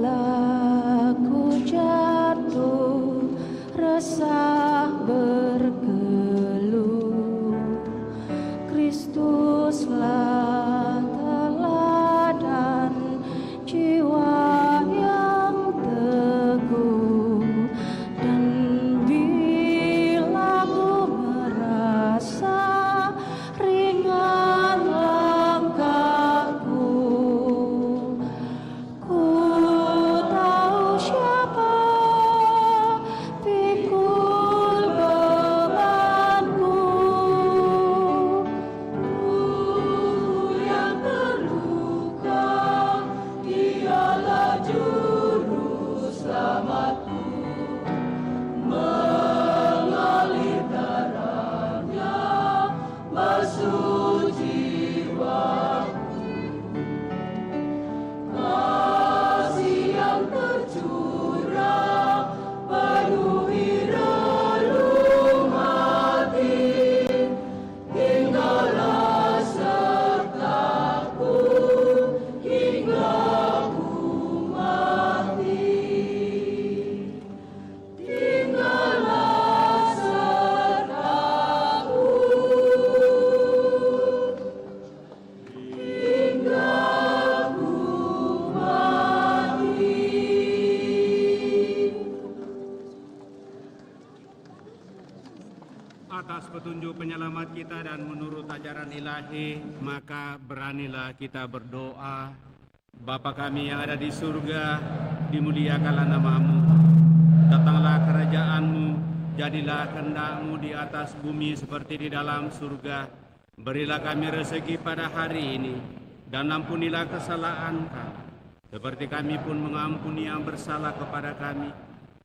Bila ku jatuh resah berkeluh, Kristuslah teladan jiwa yang teguh. Dan bila ku merasa ringan langkahku, ku tahu siapa pikul bebanku. Tubuh yang terluka, Dialah juru selamatku. Mengalir darahnya basuh jiwaku. Kasih yang tercurah penuhi relung hati. Tinggallah sertaku hingga ku mati. Tinggallah sertaku hingga ku mati. Atas petunjuk penyelamat kita dan menurut ajaran ilahi, maka beranilah kita berdoa. Bapa kami yang ada di surga, dimuliakanlah namamu. Datanglah kerajaanmu, jadilah kehendak-Mu di atas bumi seperti di dalam surga. Berilah kami rezeki pada hari ini, dan ampunilah kesalahan kami, seperti kami pun mengampuni yang bersalah kepada kami.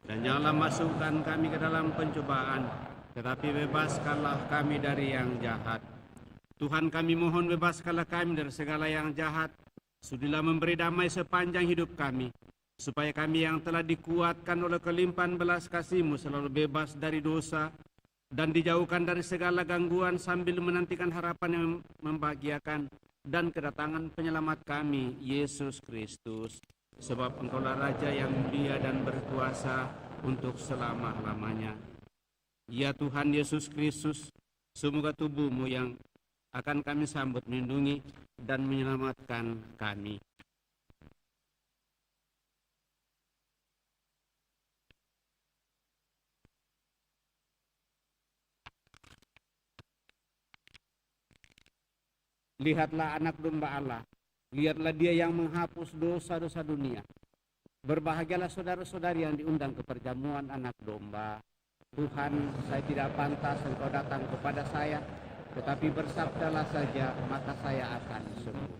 Dan janganlah masukkan kami ke dalam pencobaan, tetapi bebaskanlah kami dari yang jahat. Tuhan kami mohon bebaskanlah kami dari segala yang jahat. Sudilah memberi damai sepanjang hidup kami, supaya kami yang telah dikuatkan oleh kelimpahan belas kasih-Mu selalu bebas dari dosa dan dijauhkan dari segala gangguan sambil menantikan harapan yang membahagiakan dan kedatangan penyelamat kami, Yesus Kristus. Sebab Engkaulah Raja yang mulia dan berkuasa untuk selama-lamanya. Ya Tuhan Yesus Kristus, semoga tubuh-Mu yang akan kami sambut melindungi dan menyelamatkan kami. Lihatlah anak domba Allah, lihatlah Dia yang menghapus dosa-dosa dunia. Berbahagialah saudara-saudari yang diundang ke perjamuan anak domba. Tuhan, saya tidak pantas Engkau datang kepada saya, tetapi bersabdalah saja, maka saya akan sembuh.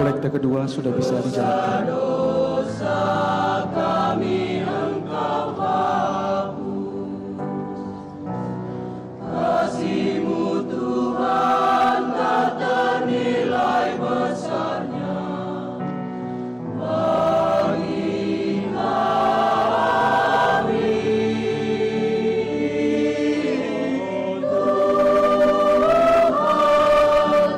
Kolekte kedua sudah bisa dijalankan. Dosa kami Engkau hapus, kasih-Mu Tuhan tak ternilai besarnya bagi kami. Tuhan,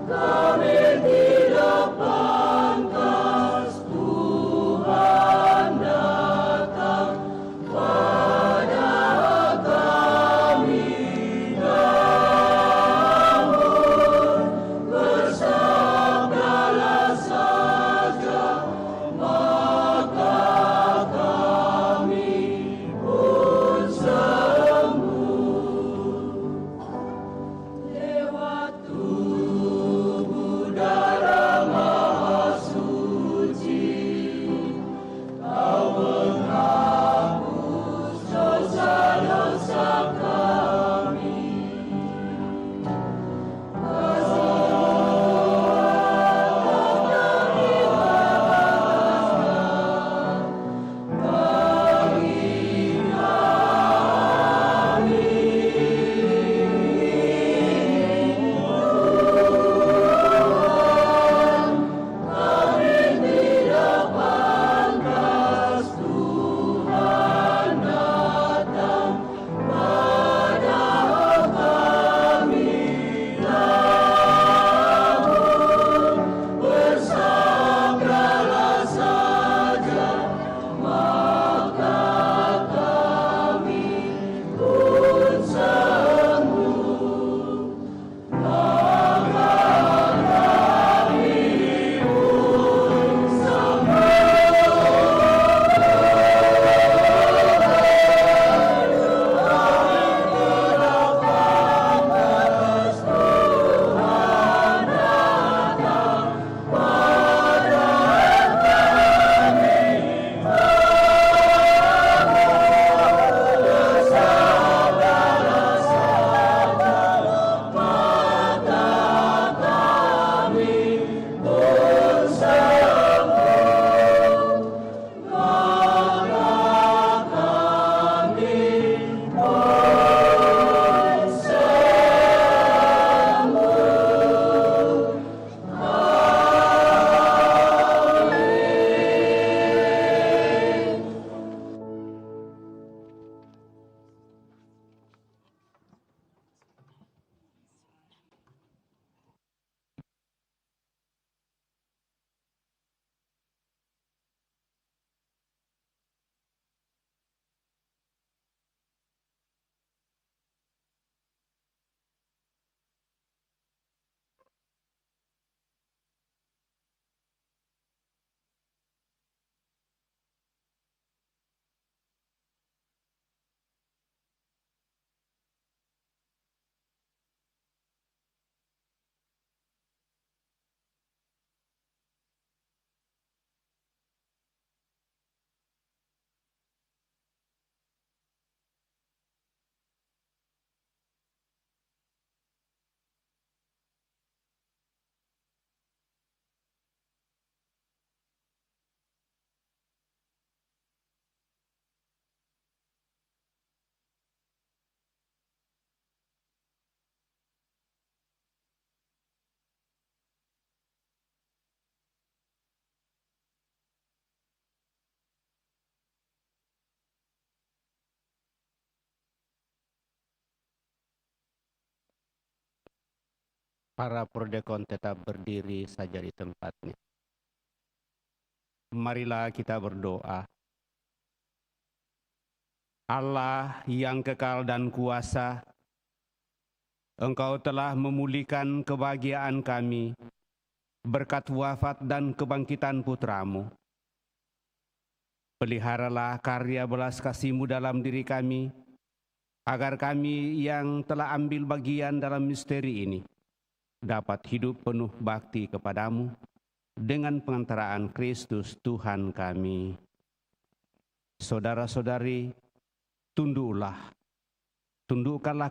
kami tidak pantas Tuhan. Para prodekon tetap berdiri saja di tempatnya. Marilah kita berdoa. Allah yang kekal dan kuasa, Engkau telah memulihkan kebahagiaan kami berkat wafat dan kebangkitan putra-Mu. Peliharalah karya belas kasih-Mu dalam diri kami, agar kami yang telah ambil bagian dalam misteri ini dapat hidup penuh bakti kepadamu dengan pengantaraan Kristus Tuhan kami. Saudara-saudari, tundukkanlah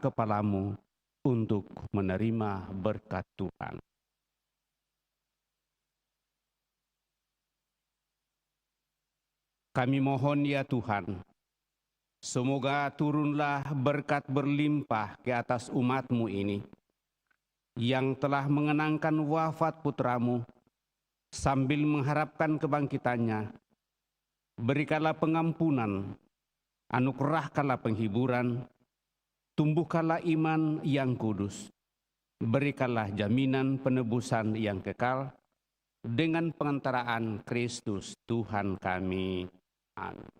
kepalamu untuk menerima berkat Tuhan. Kami mohon ya Tuhan, semoga turunlah berkat berlimpah ke atas umat-Mu ini, yang telah mengenangkan wafat putra-Mu sambil mengharapkan kebangkitannya. Berikanlah pengampunan, anugerahkanlah penghiburan, tumbuhkanlah iman yang kudus, berikanlah jaminan penebusan yang kekal dengan pengantaraan Kristus Tuhan kami. Amin.